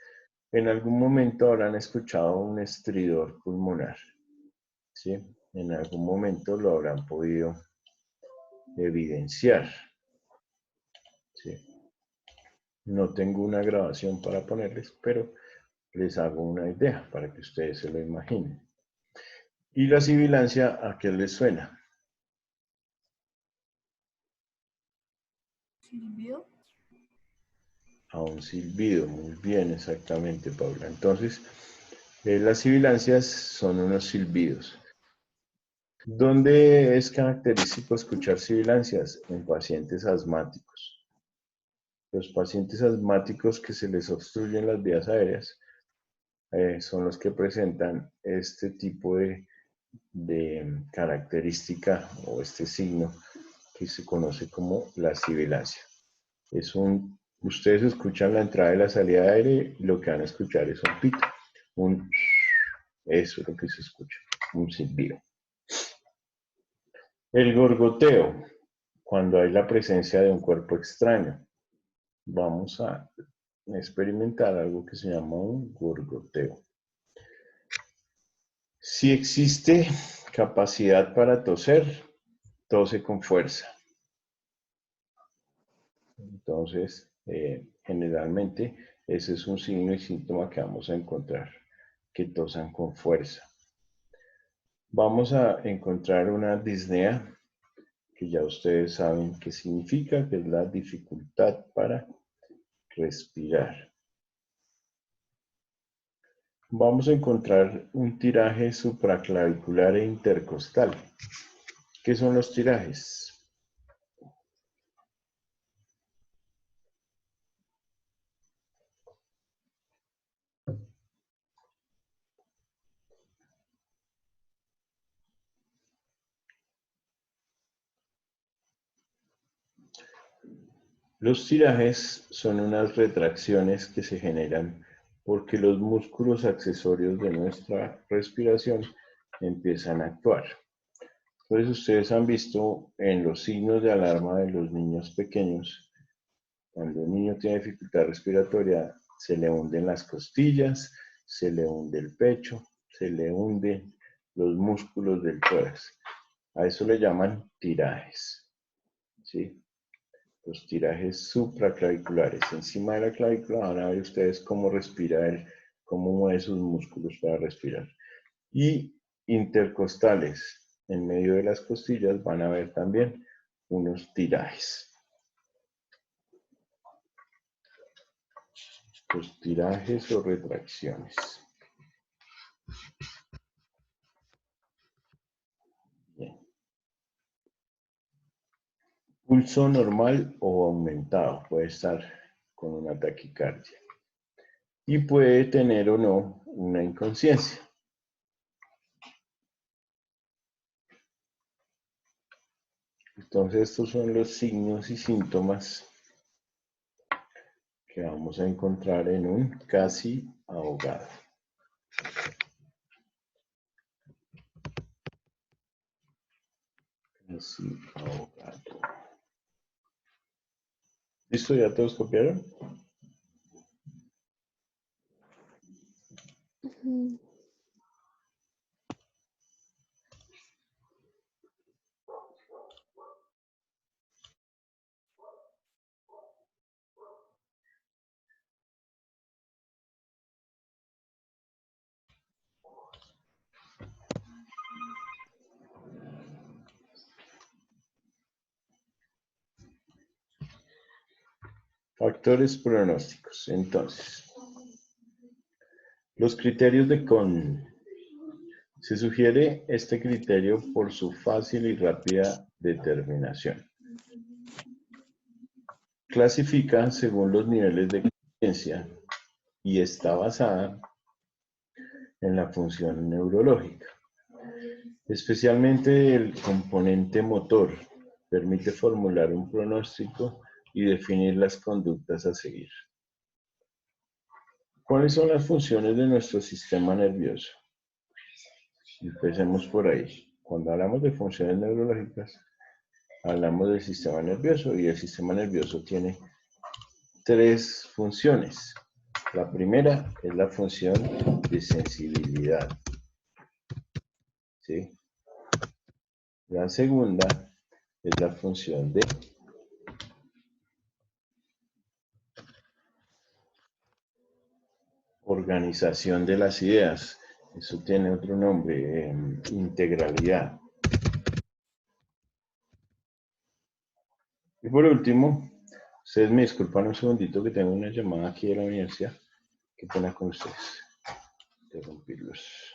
en algún momento habrán escuchado un estridor pulmonar, ¿sí? En algún momento lo habrán podido evidenciar, ¿sí? No tengo una grabación para ponerles, pero les hago una idea para que ustedes se lo imaginen. ¿Y la sibilancia a qué les suena? ¿Silbido? A un silbido. Muy bien, exactamente, Paula. Entonces, las sibilancias son unos silbidos. ¿Dónde es característico escuchar sibilancias? En pacientes asmáticos. Los pacientes asmáticos que se les obstruyen las vías aéreas son los que presentan este tipo de de característica o este signo que se conoce como la sibilancia. Ustedes escuchan la entrada y la salida de aire y lo que van a escuchar es un pito, eso es lo que se escucha, un silbido. El gorgoteo, cuando hay la presencia de un cuerpo extraño. Vamos a experimentar algo que se llama un gorgoteo. Si existe capacidad para toser, tose con fuerza. Entonces, generalmente, ese es un signo y síntoma que vamos a encontrar, que tosan con fuerza. Vamos a encontrar una disnea, que ya ustedes saben qué significa, que es la dificultad para respirar. Vamos a encontrar un tiraje supraclavicular e intercostal. ¿Qué son los tirajes? Los tirajes son unas retracciones que se generan porque los músculos accesorios de nuestra respiración empiezan a actuar. Entonces ustedes han visto en los signos de alarma de los niños pequeños, cuando un niño tiene dificultad respiratoria, se le hunden las costillas, se le hunde el pecho, se le hunden los músculos del tórax. A eso le llaman tirajes, ¿sí? Los tirajes supraclaviculares. Encima de la clavícula van a ver ustedes cómo respira él, cómo mueve sus músculos para respirar. Y intercostales, en medio de las costillas van a ver también unos tirajes. Los tirajes o retracciones. Bien. Pulso normal o aumentado, puede estar con una taquicardia. Y puede tener o no una inconsciencia. Entonces estos son los signos y síntomas que vamos a encontrar en un casi ahogado. Casi ahogado. ¿Listo? ¿Ya todos copiaron? Ujú. Factores pronósticos. Entonces, los criterios de Kohn. Se sugiere este criterio por su fácil y rápida determinación. Clasifica según los niveles de conciencia y está basada en la función neurológica. Especialmente el componente motor permite formular un pronóstico y definir las conductas a seguir. ¿Cuáles son las funciones de nuestro sistema nervioso? Empecemos por ahí. Cuando hablamos de funciones neurológicas, hablamos del sistema nervioso y el sistema nervioso tiene tres funciones. La primera es la función de sensibilidad, ¿sí? La segunda es la función de organización de las ideas. Eso tiene otro nombre, integralidad. Y por último, ustedes me disculpan un segundito que tengo una llamada aquí de la universidad. Qué pena con ustedes. Interrumpirlos.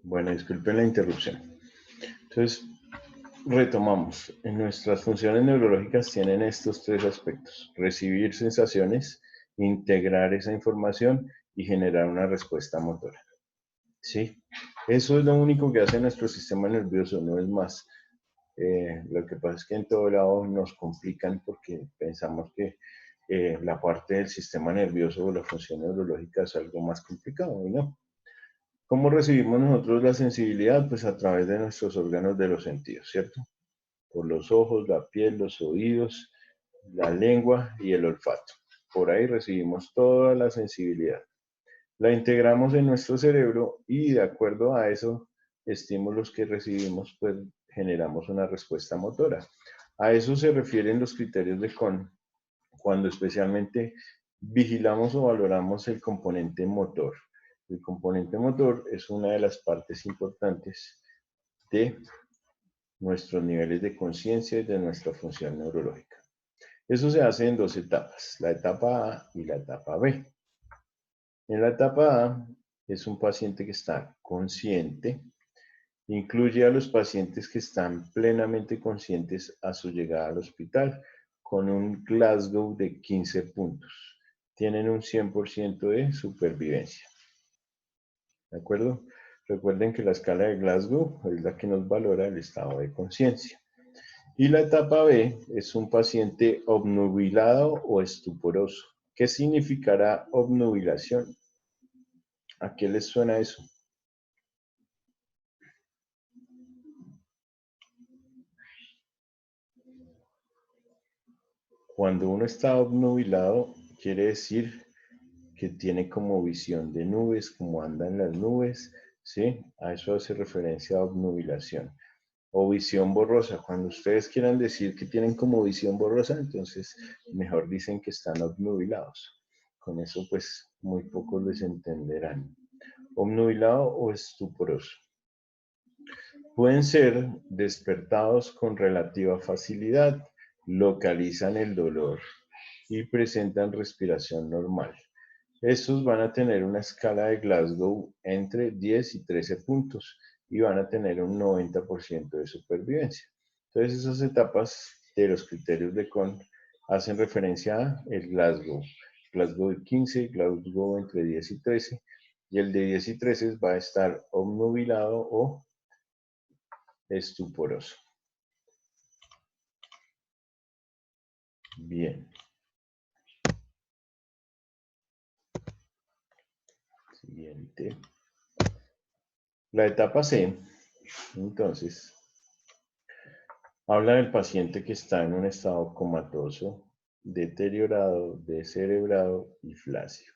Bueno, disculpen la interrupción. Entonces, retomamos. En nuestras funciones neurológicas tienen estos tres aspectos: recibir sensaciones, integrar esa información y generar una respuesta motora. ¿Sí? Eso es lo único que hace nuestro sistema nervioso, no es más. Lo que pasa es que en todo lado nos complican porque pensamos que la parte del sistema nervioso o la función neurológica es algo más complicado, y no. ¿Cómo recibimos nosotros la sensibilidad? Pues a través de nuestros órganos de los sentidos, ¿cierto? Por los ojos, la piel, los oídos, la lengua y el olfato. Por ahí recibimos toda la sensibilidad. La integramos en nuestro cerebro y de acuerdo a esos estímulos que recibimos, pues generamos una respuesta motora. A eso se refieren los criterios de Kohn, cuando especialmente vigilamos o valoramos el componente motor. El componente motor es una de las partes importantes de nuestros niveles de conciencia y de nuestra función neurológica. Eso se hace en dos etapas, la etapa A y la etapa B. En la etapa A es un paciente que está consciente, incluye a los pacientes que están plenamente conscientes a su llegada al hospital con un Glasgow de 15 puntos. Tienen un 100% de supervivencia. ¿De acuerdo? Recuerden que la escala de Glasgow es la que nos valora el estado de conciencia. Y la etapa B es un paciente obnubilado o estuporoso. ¿Qué significará obnubilación? ¿A qué les suena eso? Cuando uno está obnubilado, quiere decir que tiene como visión de nubes, como andan las nubes, ¿sí? A eso hace referencia a obnubilación. O visión borrosa. Cuando ustedes quieran decir que tienen como visión borrosa, entonces mejor dicen que están obnubilados. Con eso, pues, muy pocos les entenderán. Obnubilado o estuporoso. Pueden ser despertados con relativa facilidad, localizan el dolor y presentan respiración normal. Estos van a tener una escala de Glasgow entre 10 y 13 puntos y van a tener un 90% de supervivencia. Entonces esas etapas de los criterios de Kohn hacen referencia a el Glasgow. Glasgow de 15, Glasgow entre 10 y 13, y el de 10 y 13 va a estar obnubilado o estuporoso. Bien. Siguiente. La etapa C, entonces, habla del paciente que está en un estado comatoso, deteriorado, descerebrado y flácido.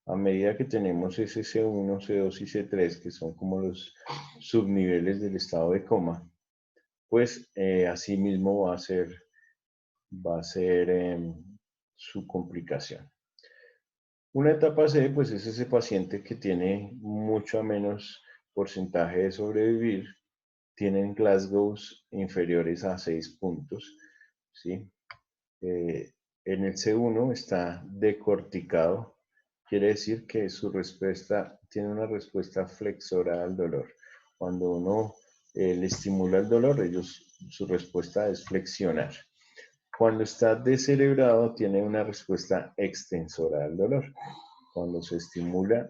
A medida que tenemos ese C1, C2 y C3, que son como los subniveles del estado de coma, pues así mismo va a ser su complicación. Una etapa C, pues es ese paciente que tiene mucho menos porcentaje de sobrevivir, tienen Glasgows inferiores a 6 puntos, ¿sí? En el C1 está decorticado, quiere decir que su respuesta tiene una respuesta flexora al dolor. Cuando uno le estimula el dolor, su respuesta es flexionar. Cuando está descerebrado, tiene una respuesta extensora al dolor. Cuando se estimula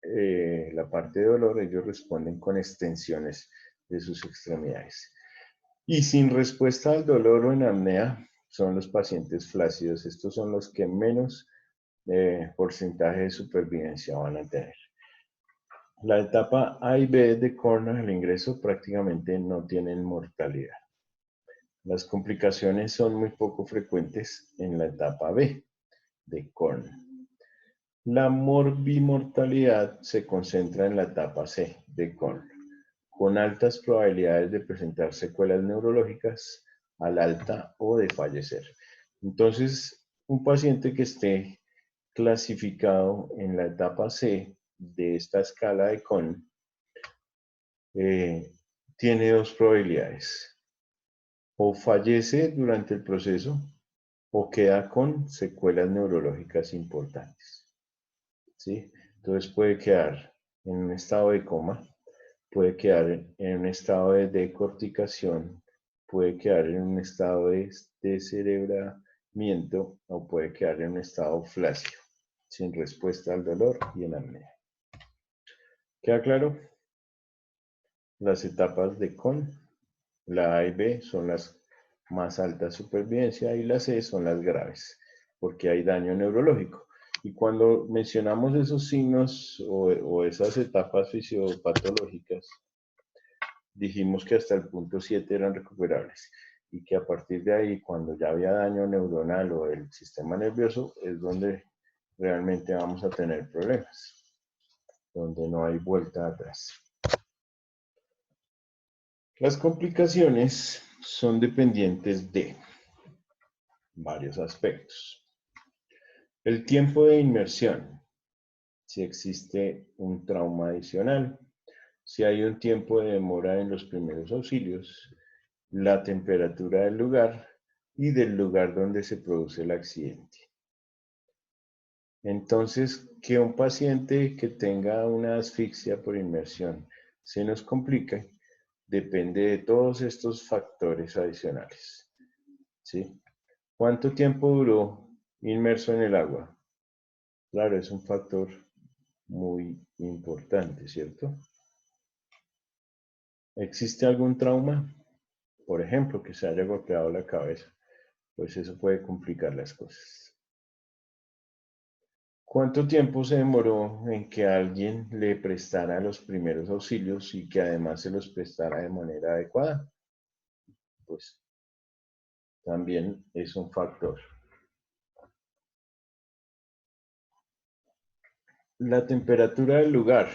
la parte de dolor, ellos responden con extensiones de sus extremidades. Y sin respuesta al dolor o en apnea, son los pacientes flácidos. Estos son los que menos porcentaje de supervivencia van a tener. La etapa A y B de Kohn al ingreso prácticamente no tienen mortalidad. Las complicaciones son muy poco frecuentes en la etapa B de Kohn. La morbimortalidad se concentra en la etapa C de Kohn, con altas probabilidades de presentar secuelas neurológicas al alta o de fallecer. Entonces, un paciente que esté clasificado en la etapa C de esta escala de Kohn tiene dos probabilidades: o fallece durante el proceso o queda con secuelas neurológicas importantes, ¿sí? Entonces puede quedar en un estado de coma, puede quedar en un estado de decorticación, puede quedar en un estado de descerebramiento o puede quedar en un estado flácido, sin respuesta al dolor y en apnea. ¿Queda claro? Las etapas de CON, la A y B son las más altas supervivencia y la C son las graves, porque hay daño neurológico. Y cuando mencionamos esos signos o esas etapas fisiopatológicas, dijimos que hasta el punto 7 eran recuperables y que a partir de ahí, cuando ya había daño neuronal o del sistema nervioso, es donde realmente vamos a tener problemas, donde no hay vuelta atrás. Las complicaciones son dependientes de varios aspectos. El tiempo de inmersión, si existe un trauma adicional, si hay un tiempo de demora en los primeros auxilios, la temperatura del lugar y del lugar donde se produce el accidente. Entonces, que un paciente que tenga una asfixia por inmersión se nos complique, depende de todos estos factores adicionales. ¿Sí? ¿Cuánto tiempo duró inmerso en el agua? Claro, es un factor muy importante, ¿cierto? ¿Existe algún trauma? Por ejemplo, que se haya golpeado la cabeza. Pues eso puede complicar las cosas. ¿Cuánto tiempo se demoró en que alguien le prestara los primeros auxilios y que además se los prestara de manera adecuada? Pues también es un factor. La temperatura del lugar.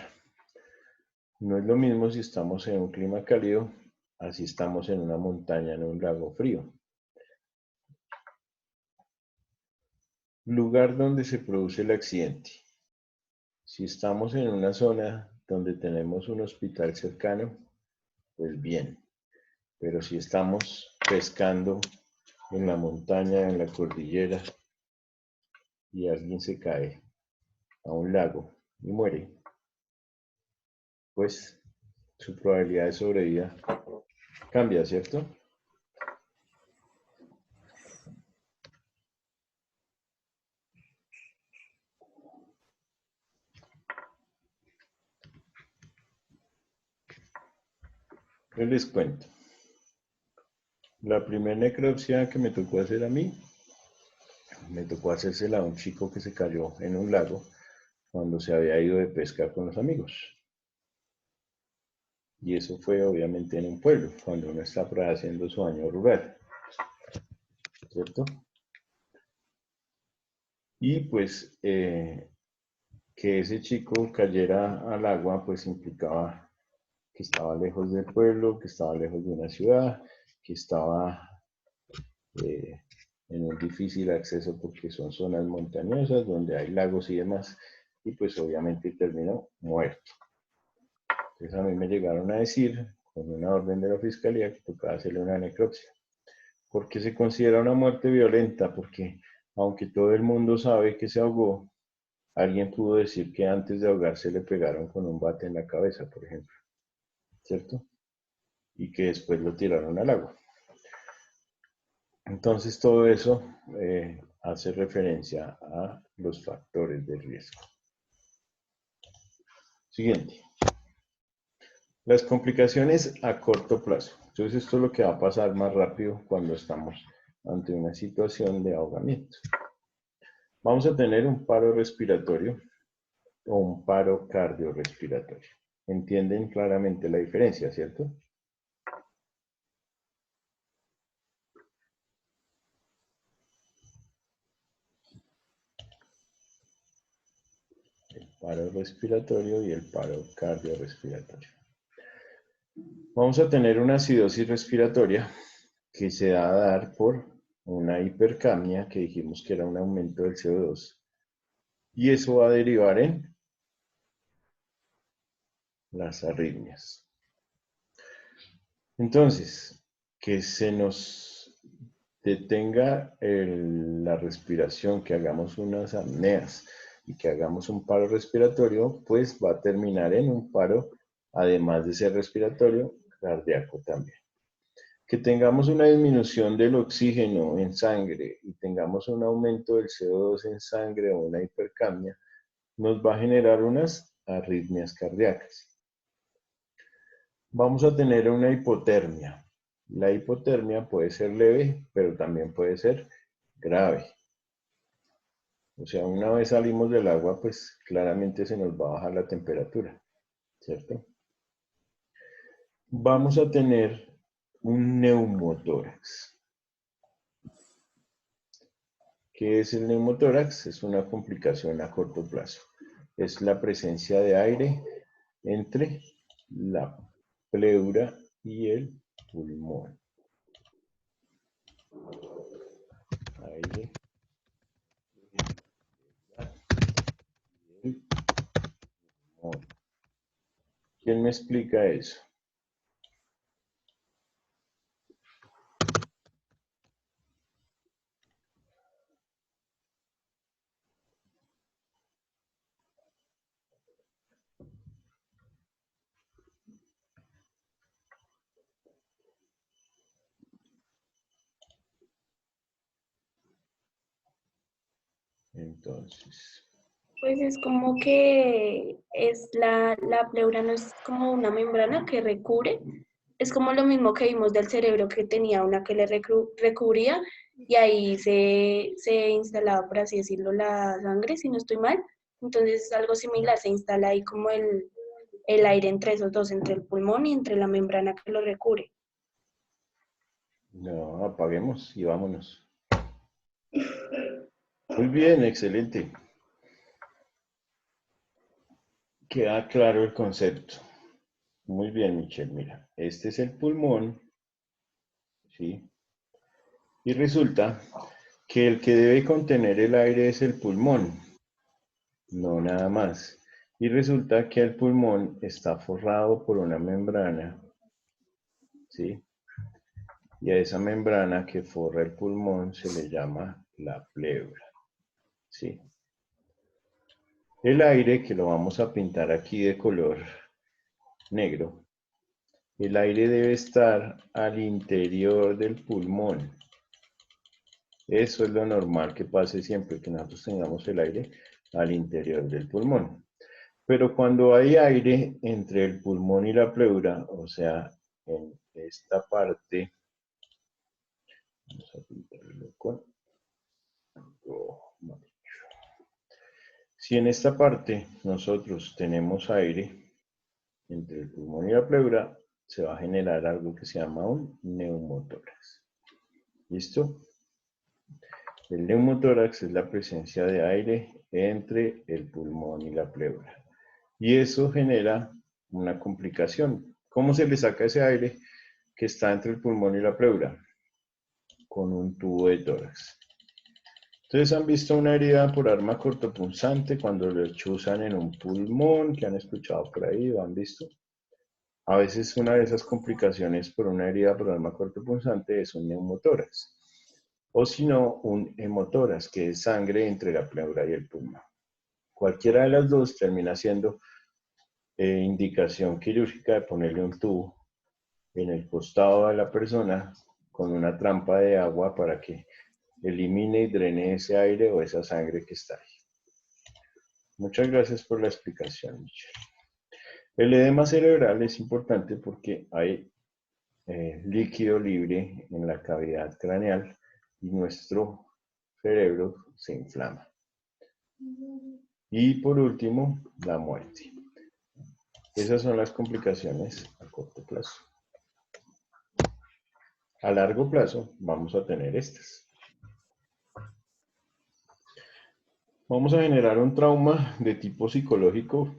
No es lo mismo si estamos en un clima cálido, así estamos en una montaña, en un lago frío. Lugar donde se produce el accidente. Si estamos en una zona donde tenemos un hospital cercano, pues bien. Pero si estamos pescando en la montaña, en la cordillera, y alguien se cae a un lago y muere, pues su probabilidad de sobrevida cambia, ¿cierto? Yo les cuento. La primera necropsia que me tocó hacer a mí, me tocó hacérsela a un chico que se cayó en un lago cuando se había ido de pesca con los amigos. Y eso fue obviamente en un pueblo, cuando uno está haciendo su año rural, ¿cierto? Y pues que ese chico cayera al agua, pues implicaba que estaba lejos del pueblo, que estaba lejos de una ciudad, que estaba en un difícil acceso porque son zonas montañosas donde hay lagos y demás, y pues obviamente terminó muerto. Entonces a mí me llegaron a decir, con una orden de la fiscalía, que tocaba hacerle una necropsia. ¿Por qué se considera una muerte violenta? Porque aunque todo el mundo sabe que se ahogó, alguien pudo decir que antes de ahogarse le pegaron con un bate en la cabeza, por ejemplo, ¿cierto? Y que después lo tiraron al agua. Entonces todo eso hace referencia a los factores de riesgo. Siguiente. Las complicaciones a corto plazo. Entonces esto es lo que va a pasar más rápido cuando estamos ante una situación de ahogamiento. Vamos a tener un paro respiratorio o un paro cardiorrespiratorio. ¿Entienden claramente la diferencia, cierto? El paro respiratorio y el paro cardiorrespiratorio. Vamos a tener una acidosis respiratoria que se da a dar por una hipercapnia, que dijimos que era un aumento del CO2. Y eso va a derivar en las arritmias. Entonces, que se nos detenga la respiración, que hagamos unas apneas y que hagamos un paro respiratorio, pues va a terminar en un paro además de ser respiratorio, cardíaco también. Que tengamos una disminución del oxígeno en sangre y tengamos un aumento del CO2 en sangre o una hipercapnia, nos va a generar unas arritmias cardíacas. Vamos a tener una hipotermia. La hipotermia puede ser leve, pero también puede ser grave. O sea, una vez salimos del agua, pues claramente se nos va a bajar la temperatura, ¿cierto? Vamos a tener un neumotórax. ¿Qué es el neumotórax? Es una complicación a corto plazo. Es la presencia de aire entre la pleura y el pulmón. Aire y el pulmón. ¿Quién me explica eso? Entonces, Pues es como que es la pleura no es como una membrana que recubre, es como lo mismo que vimos del cerebro que tenía una que le recubría y ahí se instalaba, por así decirlo, la sangre, si no estoy mal. Entonces es algo similar, se instala ahí como el aire entre esos dos, entre el pulmón y entre la membrana que lo recubre. no, apaguemos y vámonos. Muy bien, excelente. Queda claro el concepto. Muy bien, Michelle, mira, este es el pulmón, ¿sí? Y resulta que el que debe contener el aire es el pulmón, no nada más. Y resulta que el pulmón está forrado por una membrana, ¿sí? Y a esa membrana que forra el pulmón se le llama la pleura, ¿sí? El aire, que lo vamos a pintar aquí de color negro, el aire debe estar al interior del pulmón. Eso es lo normal que pase siempre, que nosotros tengamos el aire al interior del pulmón. Pero cuando hay aire entre el pulmón y la pleura, o sea, en esta parte, vamos a pintarlo con rojo, amarillo. Si en esta parte nosotros tenemos aire entre el pulmón y la pleura, se va a generar algo que se llama un neumotórax. ¿Listo? El neumotórax es la presencia de aire entre el pulmón y la pleura. Y eso genera una complicación. ¿Cómo se le saca ese aire que está entre el pulmón y la pleura? Con un tubo de tórax. Ustedes han visto una herida por arma cortopunzante cuando le chuzan en un pulmón, que han escuchado por ahí, ¿lo han visto? A veces una de esas complicaciones por una herida por arma cortopunzante es un neumotórax. O si no, un hemotórax, que es sangre entre la pleura y el pulmón. Cualquiera de las dos termina siendo indicación quirúrgica de ponerle un tubo en el costado de la persona con una trampa de agua para que elimine y drene ese aire o esa sangre que está ahí. Muchas gracias por la explicación, Michelle. El edema cerebral es importante porque hay líquido libre en la cavidad craneal y nuestro cerebro se inflama. Y por último, la muerte. Esas son las complicaciones a corto plazo. A largo plazo vamos a tener estas. Vamos a generar un trauma de tipo psicológico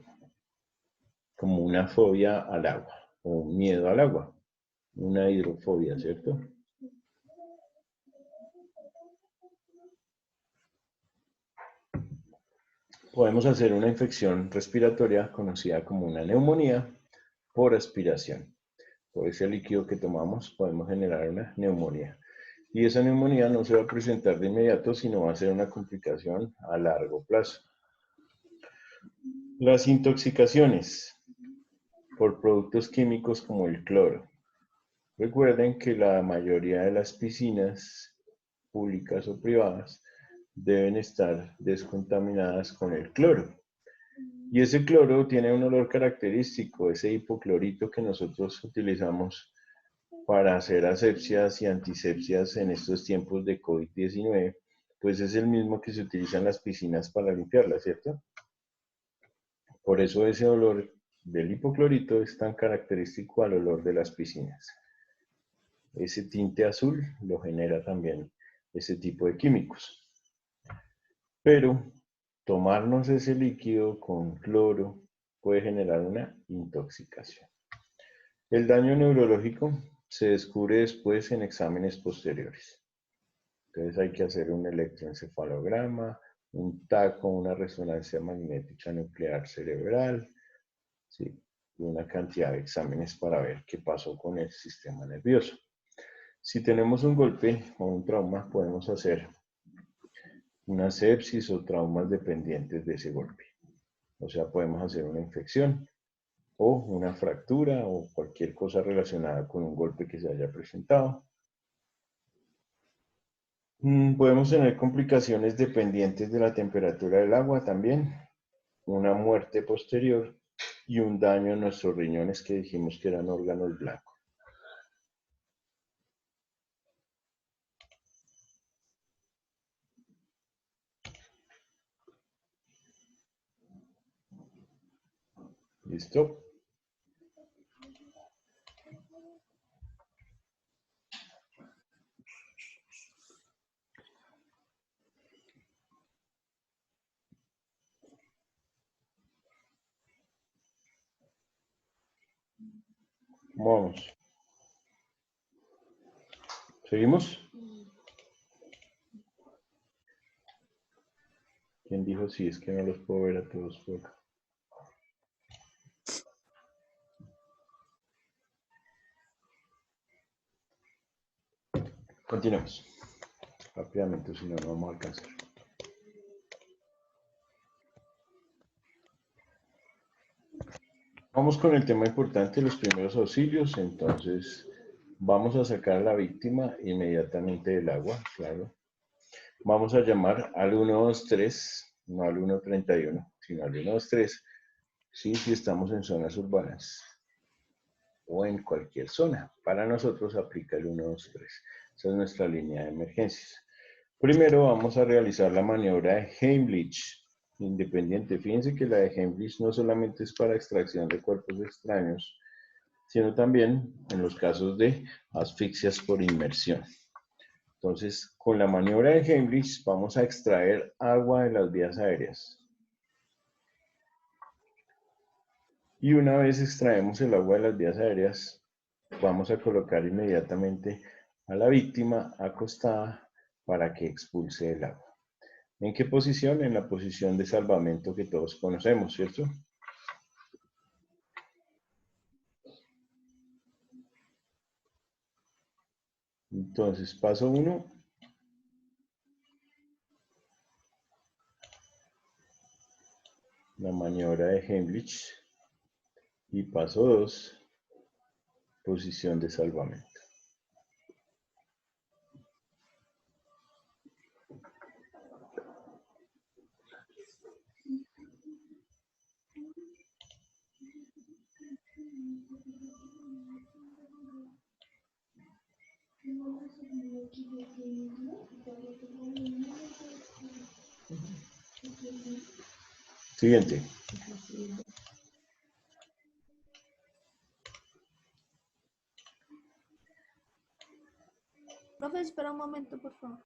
como una fobia al agua o un miedo al agua, una hidrofobia, ¿cierto? Podemos hacer una infección respiratoria conocida como una neumonía por aspiración. Por ese líquido que tomamos podemos generar una neumonía. Y esa neumonía no se va a presentar de inmediato, sino va a ser una complicación a largo plazo. Las intoxicaciones. por productos químicos como el cloro. Recuerden que la mayoría de las piscinas públicas o privadas deben estar descontaminadas con el cloro. Y ese cloro tiene un olor característico, ese hipoclorito que nosotros utilizamos para hacer asepsias y antisepsias en estos tiempos de COVID-19, pues es el mismo que se utiliza en las piscinas para limpiarlas, ¿cierto? Por eso ese olor del hipoclorito es tan característico al olor de las piscinas. Ese tinte azul lo genera también ese tipo de químicos. Pero tomarnos ese líquido con cloro puede generar una intoxicación. El daño neurológico se descubre después en exámenes posteriores. Entonces hay que hacer un electroencefalograma, un TAC, una resonancia magnética nuclear cerebral, ¿sí? Y una cantidad de exámenes para ver qué pasó con el sistema nervioso. Si tenemos un golpe o un trauma, podemos hacer una sepsis o traumas dependientes de ese golpe. O sea, podemos hacer una infección o una fractura o cualquier cosa relacionada con un golpe que se haya presentado. Podemos tener complicaciones dependientes de la temperatura del agua también, una muerte posterior y un daño en nuestros riñones que dijimos que eran órganos blancos. ¿Listo? Vamos. ¿Seguimos? ¿Quién dijo sí? Es que no los puedo ver a todos por acá. Continuemos. Rápidamente, si no, no vamos a alcanzar. Vamos con el tema importante, los primeros auxilios. Entonces, vamos a sacar a la víctima inmediatamente del agua, claro. Vamos a llamar al 123, no al 131, sino al 123, sí, si estamos en zonas urbanas o en cualquier zona. Para nosotros aplica el 123. Esa es nuestra línea de emergencias. Primero vamos a realizar la maniobra de Heimlich independiente. Fíjense que la de Heimlich no solamente es para extracción de cuerpos extraños, sino también en los casos de asfixias por inmersión. Entonces, con la maniobra de Heimlich vamos a extraer agua de las vías aéreas. Y una vez extraemos el agua de las vías aéreas, vamos a colocar inmediatamente a la víctima acostada para que expulse el agua. ¿En qué posición? En la posición de salvamento que todos conocemos, ¿cierto? Entonces, paso 1. La maniobra de Heimlich. Y paso 2. Posición de salvamento. Siguiente. Profe, espera un momento, por favor.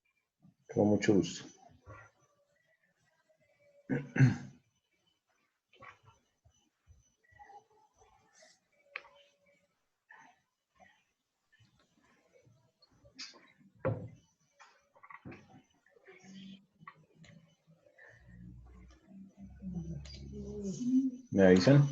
Con mucho gusto. ¿Me avisan?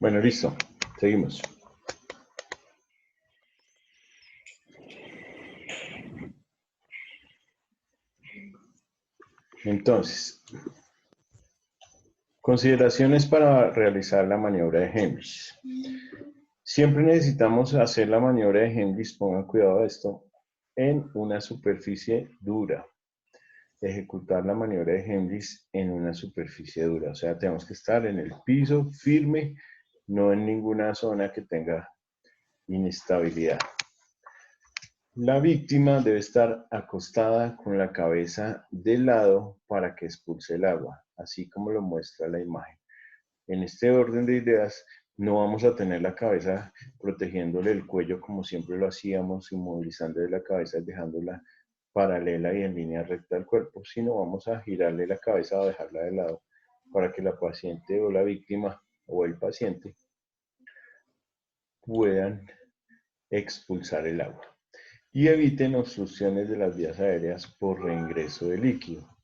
Bueno, listo. Seguimos. Entonces, consideraciones para realizar la maniobra de Henrys. Siempre necesitamos hacer la maniobra de Henrys, pongan cuidado a esto, en una superficie dura. Ejecutar la maniobra de Henrys en una superficie dura. O sea, tenemos que estar en el piso firme, no en ninguna zona que tenga inestabilidad. La víctima debe estar acostada con la cabeza de lado para que expulse el agua, así como lo muestra la imagen. En este orden de ideas, no vamos a tener la cabeza protegiéndole el cuello como siempre lo hacíamos, inmovilizándole la cabeza y dejándola paralela y en línea recta al cuerpo, sino vamos a girarle la cabeza o dejarla de lado para que la paciente o la víctima o el paciente puedan expulsar el agua y eviten obstrucciones de las vías aéreas por reingreso de líquido.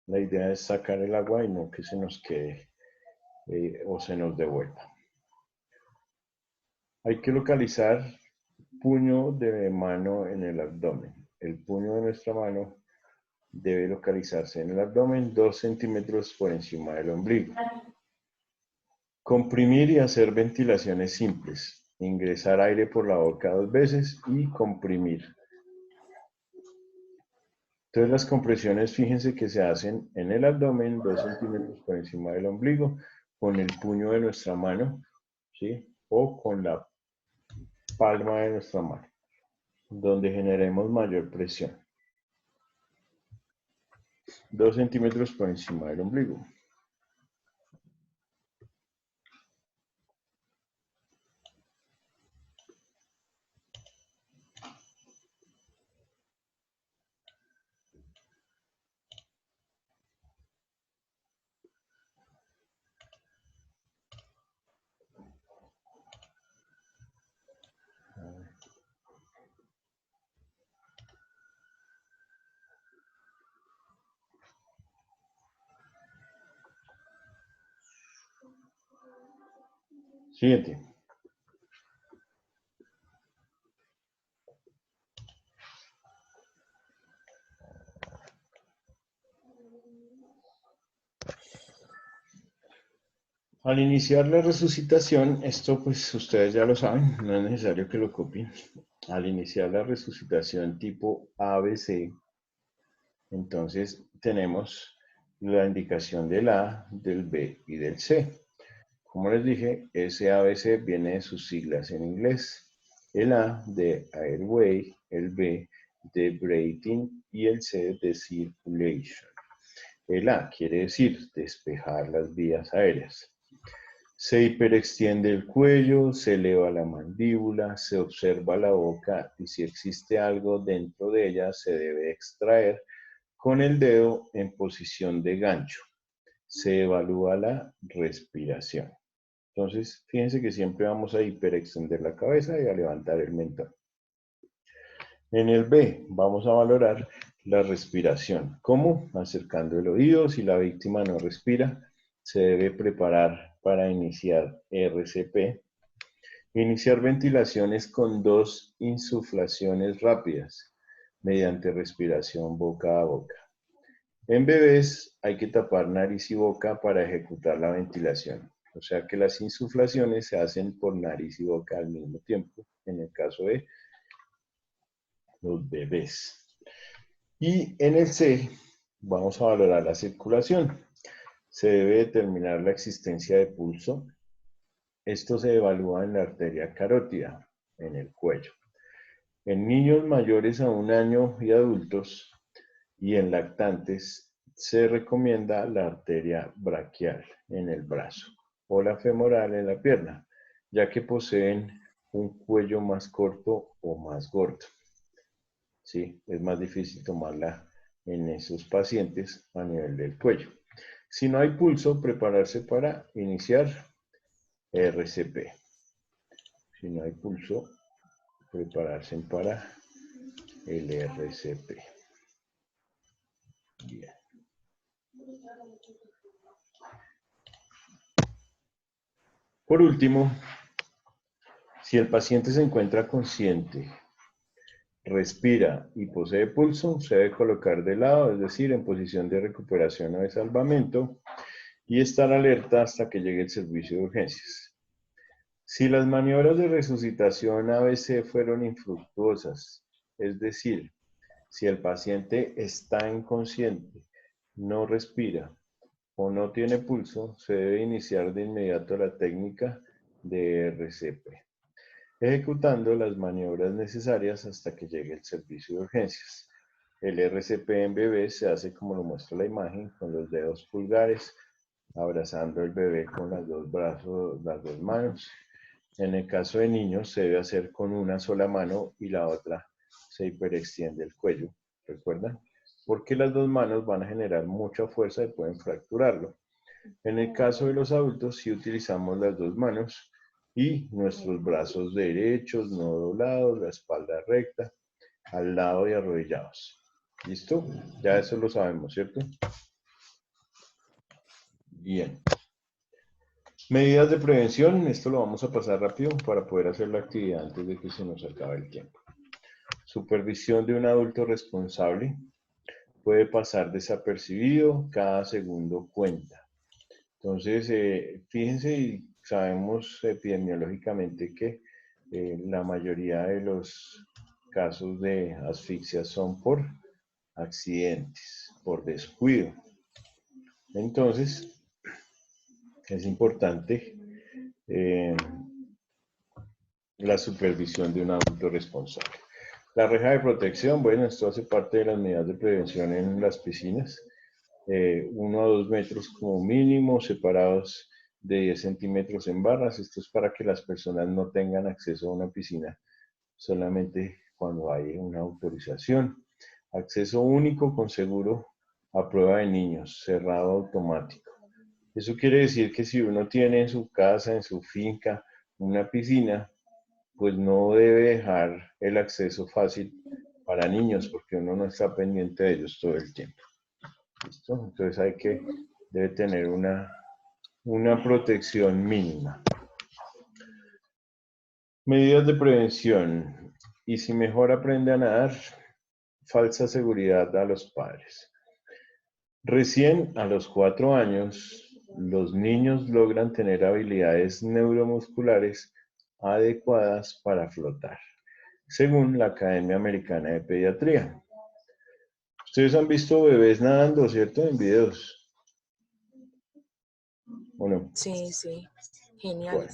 La idea es sacar el agua y no que se nos quede o se nos devuelva. Hay que localizar puño de mano en el abdomen. El puño de nuestra mano debe localizarse en el abdomen 2 centímetros por encima del ombligo. Comprimir y hacer ventilaciones simples. Ingresar aire por la boca 2 veces y comprimir. Entonces las compresiones, fíjense que se hacen en el abdomen 2 centímetros por encima del ombligo con el puño de nuestra mano, ¿sí? O con la palma de nuestra mano, donde generemos mayor presión. 2 centímetros por encima del ombligo. Siguiente. Al iniciar la resucitación, esto pues ustedes ya lo saben, no es necesario que lo copien. Al iniciar la resucitación tipo ABC, entonces tenemos la indicación del A, del B y del C. Como les dije, ese ABC viene de sus siglas en inglés. El A de Airway, el B de Breathing y el C de Circulation. El A quiere decir despejar las vías aéreas. Se hiperextiende el cuello, se eleva la mandíbula, se observa la boca y si existe algo dentro de ella se debe extraer con el dedo en posición de gancho. Se evalúa la respiración. Entonces, fíjense que siempre vamos a hiperextender la cabeza y a levantar el mentón. En el B vamos a valorar la respiración. ¿Cómo? Acercando el oído. Si la víctima no respira, se debe preparar para iniciar RCP. Iniciar ventilaciones con 2 insuflaciones rápidas mediante respiración boca a boca. En bebés hay que tapar nariz y boca para ejecutar la ventilación. O sea que las insuflaciones se hacen por nariz y boca al mismo tiempo, en el caso de los bebés. Y en el C vamos a valorar la circulación. Se debe determinar la existencia de pulso. Esto se evalúa en la arteria carótida, en el cuello. En niños mayores a 1 año y adultos y en lactantes se recomienda la arteria braquial en el brazo o la femoral en la pierna, ya que poseen un cuello más corto o más gordo. ¿Sí? Es más difícil tomarla en esos pacientes a nivel del cuello. Si no hay pulso, prepararse para iniciar RCP. Si no hay pulso, prepararse para el RCP. Bien. Por último, si el paciente se encuentra consciente, respira y posee pulso, se debe colocar de lado, es decir, en posición de recuperación o de salvamento, y estar alerta hasta que llegue el servicio de urgencias. Si las maniobras de resucitación ABC fueron infructuosas, es decir, si el paciente está inconsciente, no respira o no tiene pulso, se debe iniciar de inmediato la técnica de RCP, ejecutando las maniobras necesarias hasta que llegue el servicio de urgencias. El RCP en bebés se hace como lo muestra la imagen, con los dedos pulgares, abrazando al bebé con las dos manos. En el caso de niños se debe hacer con una sola mano y la otra se hiperextiende el cuello, ¿recuerdan? Porque las dos manos van a generar mucha fuerza y pueden fracturarlo. En el caso de los adultos sí utilizamos las dos manos y nuestros brazos derechos, no doblados, la espalda recta, al lado y arrodillados. ¿Listo? Ya eso lo sabemos, ¿cierto? Bien. Medidas de prevención, esto lo vamos a pasar rápido para poder hacer la actividad antes de que se nos acabe el tiempo. Supervisión de un adulto responsable puede pasar desapercibido, cada segundo cuenta. Entonces, fíjense y sabemos epidemiológicamente que la mayoría de los casos de asfixia son por accidentes, por descuido. Entonces, es importante la supervisión de un adulto responsable. La reja de protección, bueno, esto hace parte de las medidas de prevención en las piscinas. 1 a 2 metros como mínimo, separados de 10 centímetros en barras. Esto es para que las personas no tengan acceso a una piscina solamente cuando hay una autorización. Acceso único con seguro a prueba de niños, cerrado automático. Eso quiere decir que si uno tiene en su casa, en su finca, una piscina, pues no debe dejar el acceso fácil para niños porque uno no está pendiente de ellos todo el tiempo. ¿Listo? Entonces debe tener una protección mínima. Medidas de prevención. Y si mejor aprende a nadar, falsa seguridad a los padres. Recién a los 4 años, los niños logran tener habilidades neuromusculares adecuadas para flotar, según la Academia Americana de Pediatría. Ustedes han visto bebés nadando, ¿cierto? En videos. ¿O no? Sí, sí. Genial. Bueno,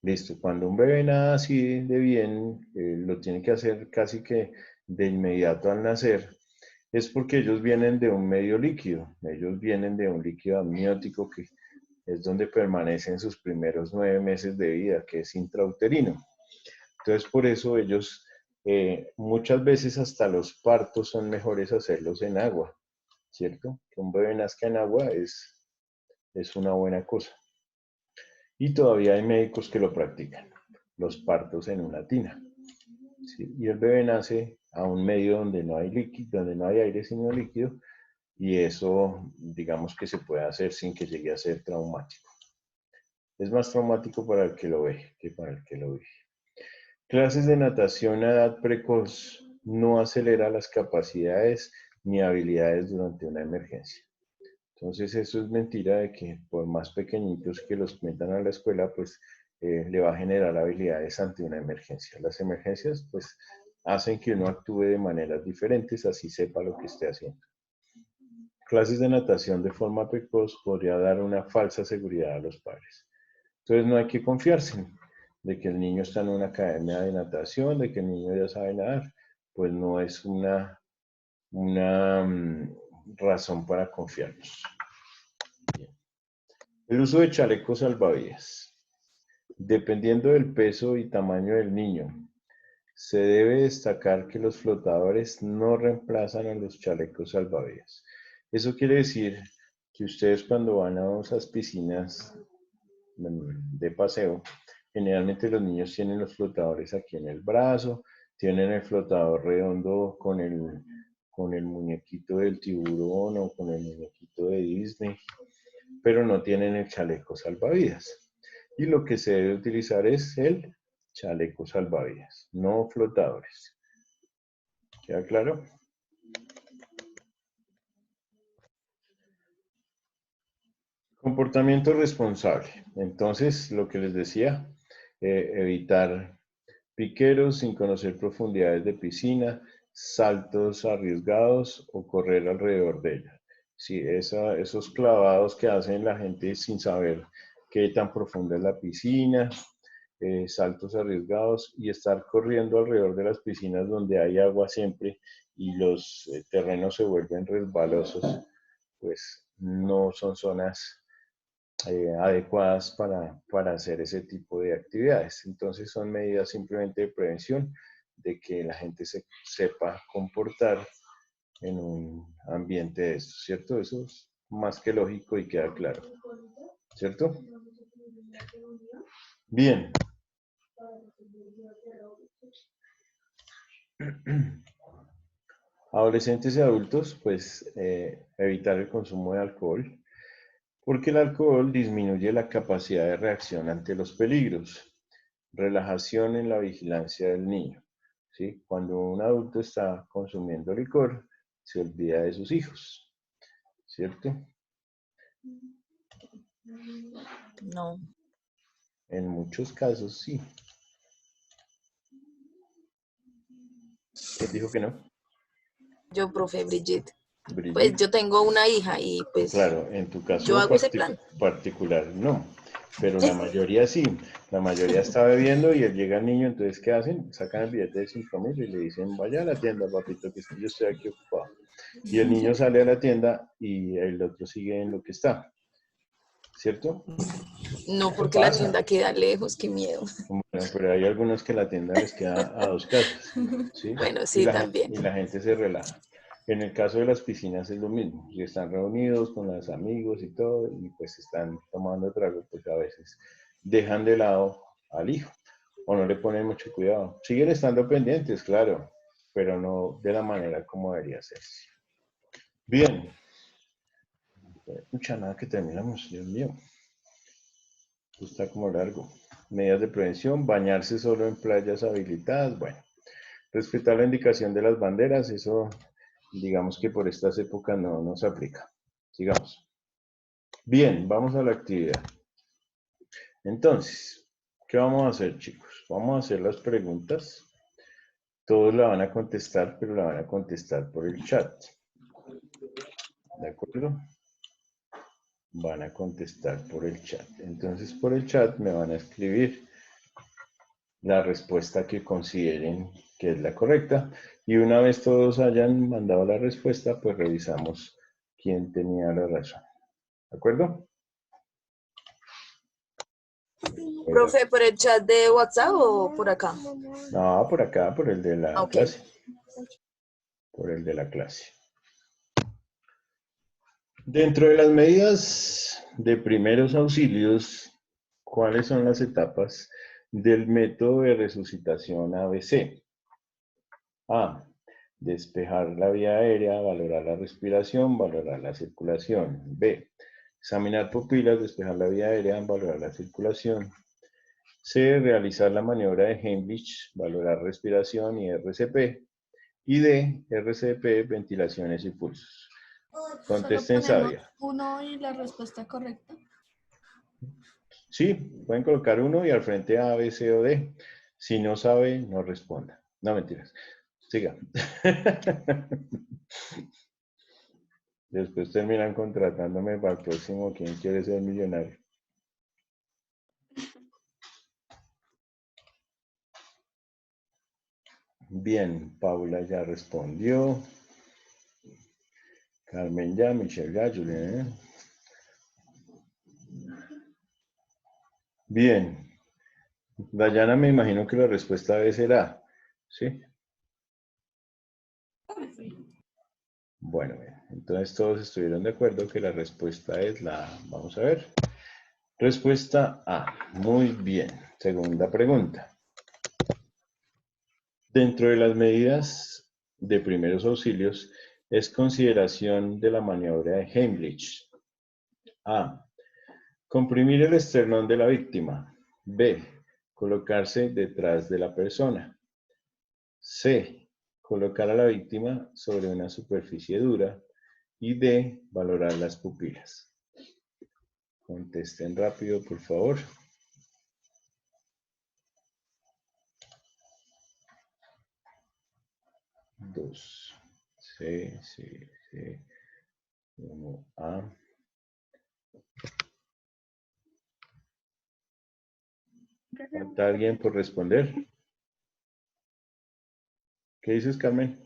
listo. Cuando un bebé nada así de bien, lo tiene que hacer casi que de inmediato al nacer, es porque ellos vienen de un medio líquido. Ellos vienen de un líquido amniótico que es donde permanecen sus primeros 9 meses de vida, que es intrauterino. Entonces, por eso ellos, muchas veces hasta los partos son mejores hacerlos en agua, ¿cierto? Que un bebé nazca en agua es una buena cosa. Y todavía hay médicos que lo practican, los partos en una tina. ¿Sí? Y el bebé nace a un medio donde no hay líquido, donde no hay aire sino líquido, y eso, digamos que se puede hacer sin que llegue a ser traumático. Es más traumático para el que lo ve que para el que lo vive. Clases de natación a edad precoz no acelera las capacidades ni habilidades durante una emergencia. Entonces eso es mentira de que por más pequeñitos que los metan a la escuela, pues le va a generar habilidades ante una emergencia. Las emergencias pues hacen que uno actúe de maneras diferentes, así sepa lo que esté haciendo. Clases de natación de forma precoz podría dar una falsa seguridad a los padres. Entonces no hay que confiarse de que el niño está en una academia de natación, de que el niño ya sabe nadar, pues no es una razón para confiarnos. Bien. El uso de chalecos salvavidas. Dependiendo del peso y tamaño del niño, se debe destacar que los flotadores no reemplazan a los chalecos salvavidas. Eso quiere decir que ustedes cuando van a esas piscinas de paseo, generalmente los niños tienen los flotadores aquí en el brazo, tienen el flotador redondo con el muñequito del tiburón o con el muñequito de Disney, pero no tienen el chaleco salvavidas. Y lo que se debe utilizar es el chaleco salvavidas, no flotadores. ¿Queda claro? Comportamiento responsable. Entonces, lo que les decía, evitar piqueros sin conocer profundidades de piscina, saltos arriesgados o correr alrededor de ella. Sí, esos clavados que hacen la gente sin saber qué tan profunda es la piscina, saltos arriesgados y estar corriendo alrededor de las piscinas donde hay agua siempre y los terrenos se vuelven resbalosos, pues no son zonas adecuadas para hacer ese tipo de actividades. Entonces son medidas simplemente de prevención de que la gente se sepa comportar en un ambiente de esto, ¿cierto? Eso es más que lógico y queda claro, ¿cierto? Bien. Adolescentes y adultos, pues evitar el consumo de alcohol, porque el alcohol disminuye la capacidad de reacción ante los peligros. Relajación en la vigilancia del niño. ¿Sí? Cuando un adulto está consumiendo licor, se olvida de sus hijos, ¿cierto? No. En muchos casos, sí. ¿Quién dijo que no? Yo, profe Brigitte. Pues Brigitte. yo tengo una hija y pues Claro, en tu caso yo hago ese plan. particular no, pero la mayoría sí. La mayoría está bebiendo y él llega el niño, entonces ¿qué hacen? Sacan el billete de 5.000 y le dicen, vaya a la tienda, papito, que es que yo estoy aquí ocupado. Y el niño sale a la tienda y el otro sigue en lo que está, ¿cierto? No, Eso porque la pasa. tienda queda lejos, qué miedo. Bueno, pero hay algunos que la tienda les queda a 2 casas, ¿sí? Bueno, sí, también. Y la gente se relaja. En el caso de las piscinas es lo mismo. Si están reunidos con los amigos y todo, y pues están tomando trago, pues a veces dejan de lado al hijo o no le ponen mucho cuidado. Siguen estando pendientes, claro, pero no de la manera como debería hacerse. Bien. Mucha nada que terminamos, Dios mío. Esto está como largo. Medidas de prevención, bañarse solo en playas habilitadas, bueno. Respetar la indicación de las banderas, eso digamos que por estas épocas no nos aplica. Sigamos. Bien, vamos a la actividad. Entonces, ¿qué vamos a hacer, chicos? Vamos a hacer las preguntas. Todos la van a contestar, pero la van a contestar por el chat. ¿De acuerdo? Van a contestar por el chat. Entonces, por el chat me van a escribir la respuesta que consideren que es la correcta. Y una vez todos hayan mandado la respuesta, pues revisamos quién tenía la razón. ¿De acuerdo? Profe, ¿por el chat de WhatsApp o por acá? No, por acá, por el de la Ok. clase. Por el de la clase. Dentro de las medidas de primeros auxilios, ¿cuáles son las etapas del método de resucitación ABC? A. Despejar la vía aérea, valorar la respiración, valorar la circulación. B. Examinar pupilas, despejar la vía aérea, valorar la circulación. C. Realizar la maniobra de Heimlich, valorar respiración y RCP. Y D. RCP, ventilaciones y pulsos. Contesten sabia. Uno y la respuesta correcta. Sí, pueden colocar uno y al frente A, B, C o D. Si no sabe, no responda. No, mentiras. Siga. Después terminan contratándome para el próximo ¿Quién quiere ser millonario? Bien, Paula ya respondió. Carmen ya, Michelle ya, Julián. Bien. Dayana, me imagino que la respuesta B será, ¿sí? Bueno, entonces todos estuvieron de acuerdo que la respuesta es la A. Vamos a ver. Respuesta A. Muy bien. Segunda pregunta. Dentro de las medidas de primeros auxilios es consideración de la maniobra de Heimlich. A. Comprimir el esternón de la víctima. B. Colocarse detrás de la persona. C. Colocar a la víctima sobre una superficie dura. Y D. Valorar las pupilas. Contesten rápido, por favor. 2. C. 1A. ¿Falta alguien por responder? ¿Qué dices, Carmen?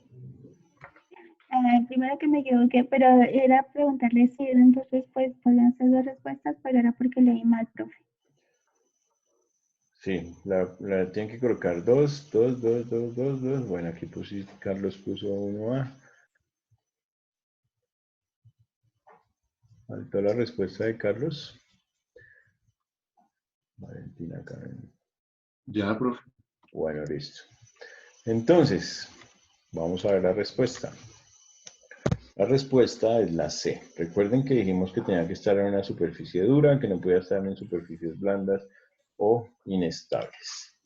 Primero que me equivoqué, pero era preguntarle si eran dos respuestas, podían ser dos respuestas, pero era porque leí mal, profe. Sí, la tienen que colocar 2. Bueno, aquí Carlos puso 1A. Faltó la respuesta de Carlos. Valentina, Carmen. Ya, profe. Bueno, listo. Entonces, vamos a ver la respuesta. La respuesta es la C. Recuerden que dijimos que tenía que estar en una superficie dura, que no podía estar en superficies blandas o inestables.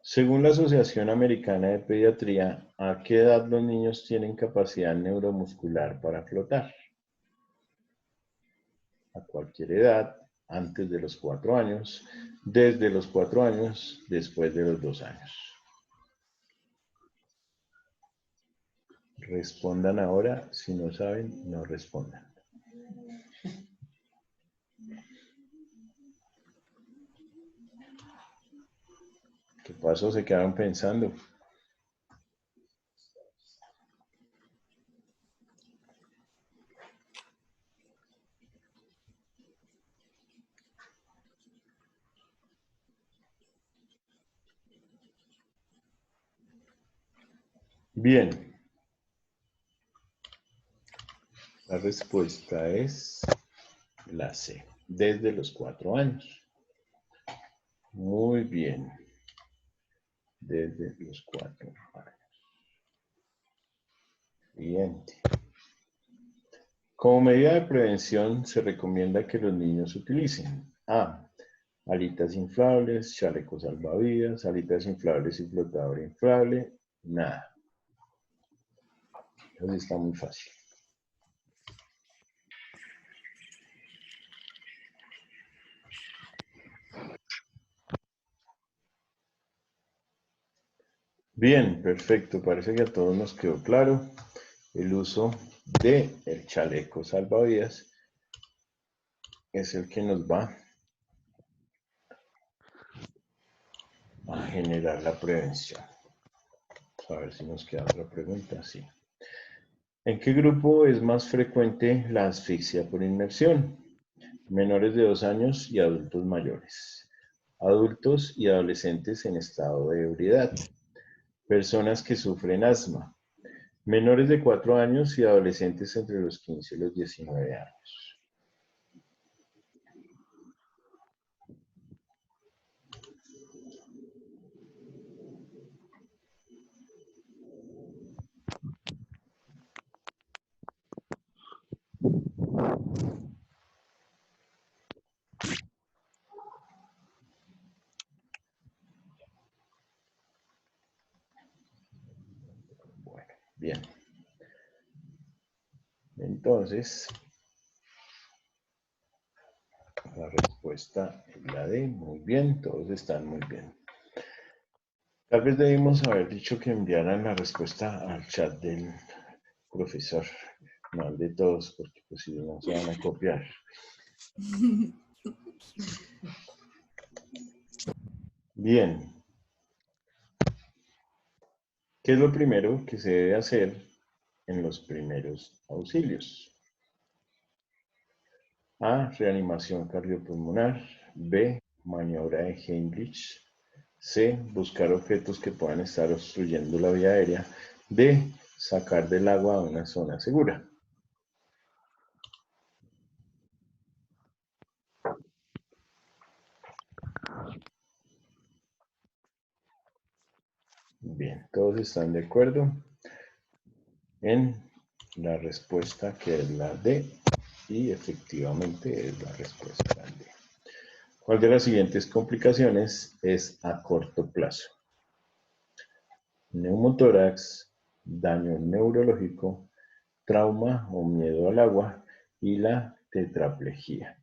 Según la Asociación Americana de Pediatría, ¿a qué edad los niños tienen capacidad neuromuscular para flotar? A cualquier edad, antes de los 4 años, desde los 4 años, después de los 2 años. Respondan ahora, si no saben, no respondan. ¿Qué pasó? Se quedaron pensando. Bien. La respuesta es la C, desde los 4 años. Muy bien. Desde los 4 años. Siguiente. Como medida de prevención, se recomienda que los niños utilicen A. Alitas inflables, chalecos salvavidas, alitas inflables y flotador inflable. Nada. Eso está muy fácil. Bien, perfecto. Parece que a todos nos quedó claro el uso del chaleco salvavidas. Es el que nos va a generar la prevención. Vamos a ver si nos queda otra pregunta. Sí. ¿En qué grupo es más frecuente la asfixia por inmersión? Menores de 2 años y adultos mayores. Adultos y adolescentes en estado de ebriedad. Personas que sufren asma. Menores de 4 años y adolescentes entre los 15 y los 19 años. Bueno, bien. Entonces, la respuesta es la D. Muy bien, todos están muy bien. Tal vez debimos haber dicho que enviaran la respuesta al chat del profesor, no al de todos, porque pues si no se van a copiar. Bien. ¿Qué es lo primero que se debe hacer en los primeros auxilios? A. Reanimación cardiopulmonar. B. Maniobra de Heimlich. C. Buscar objetos que puedan estar obstruyendo la vía aérea. D. Sacar del agua a una zona segura. Bien, todos están de acuerdo en la respuesta que es la D. Y efectivamente es la respuesta D. ¿Cuál de las siguientes complicaciones es a corto plazo? Neumotórax, daño neurológico, trauma o miedo al agua y la tetraplegia.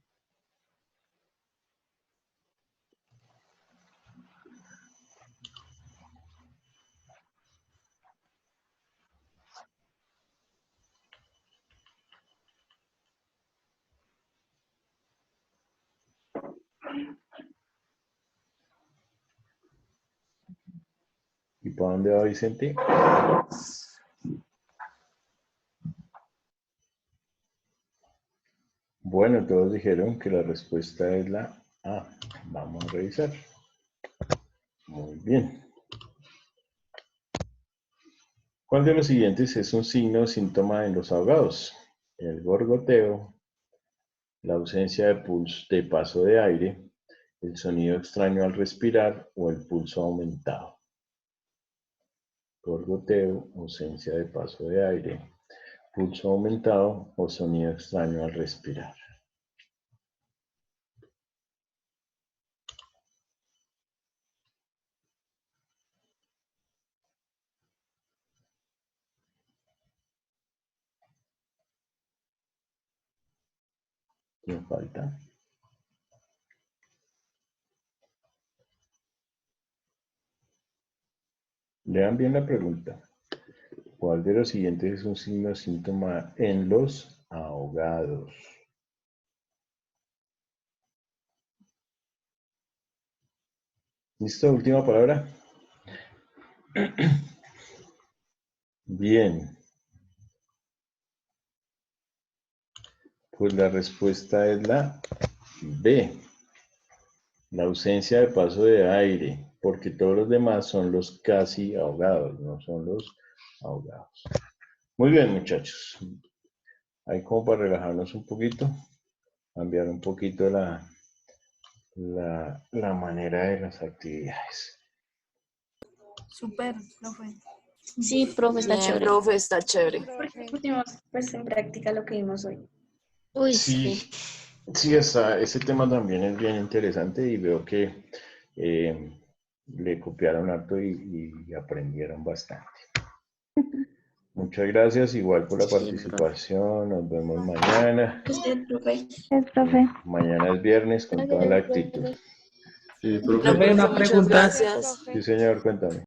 ¿Y para dónde va Vicente? Bueno, todos dijeron que la respuesta es la A. Vamos a revisar. Muy bien. ¿Cuál de los siguientes es un signo o síntoma en los ahogados? El gorgoteo, la ausencia de pulso de paso de aire, el sonido extraño al respirar o el pulso aumentado. Gorgoteo, ausencia de paso de aire, pulso aumentado o sonido extraño al respirar. ¿Quién falta? Lean bien la pregunta. ¿Cuál de los siguientes es un signo o síntoma en los ahogados? ¿Listo? Última palabra. Bien. Pues la respuesta es la B. La ausencia de paso de aire, porque todos los demás son los casi ahogados, no son los ahogados. Muy bien, muchachos. Ahí como para relajarnos un poquito, cambiar un poquito la manera de las actividades. Súper, profe. Sí, profe, está Bien, chévere. profe, está chévere. Porque pusimos pues en práctica lo que vimos hoy. Uy, Sí, sí. sí, ese tema también es bien interesante y veo que le copiaron harto y aprendieron bastante. Muchas gracias, igual por la Sí, participación. Nos vemos mañana. Usted, profe. Es, profe. Mañana es viernes con toda la actitud. Bueno, Profe, profe, una muchas pregunta. gracias. Sí, señor, cuéntame.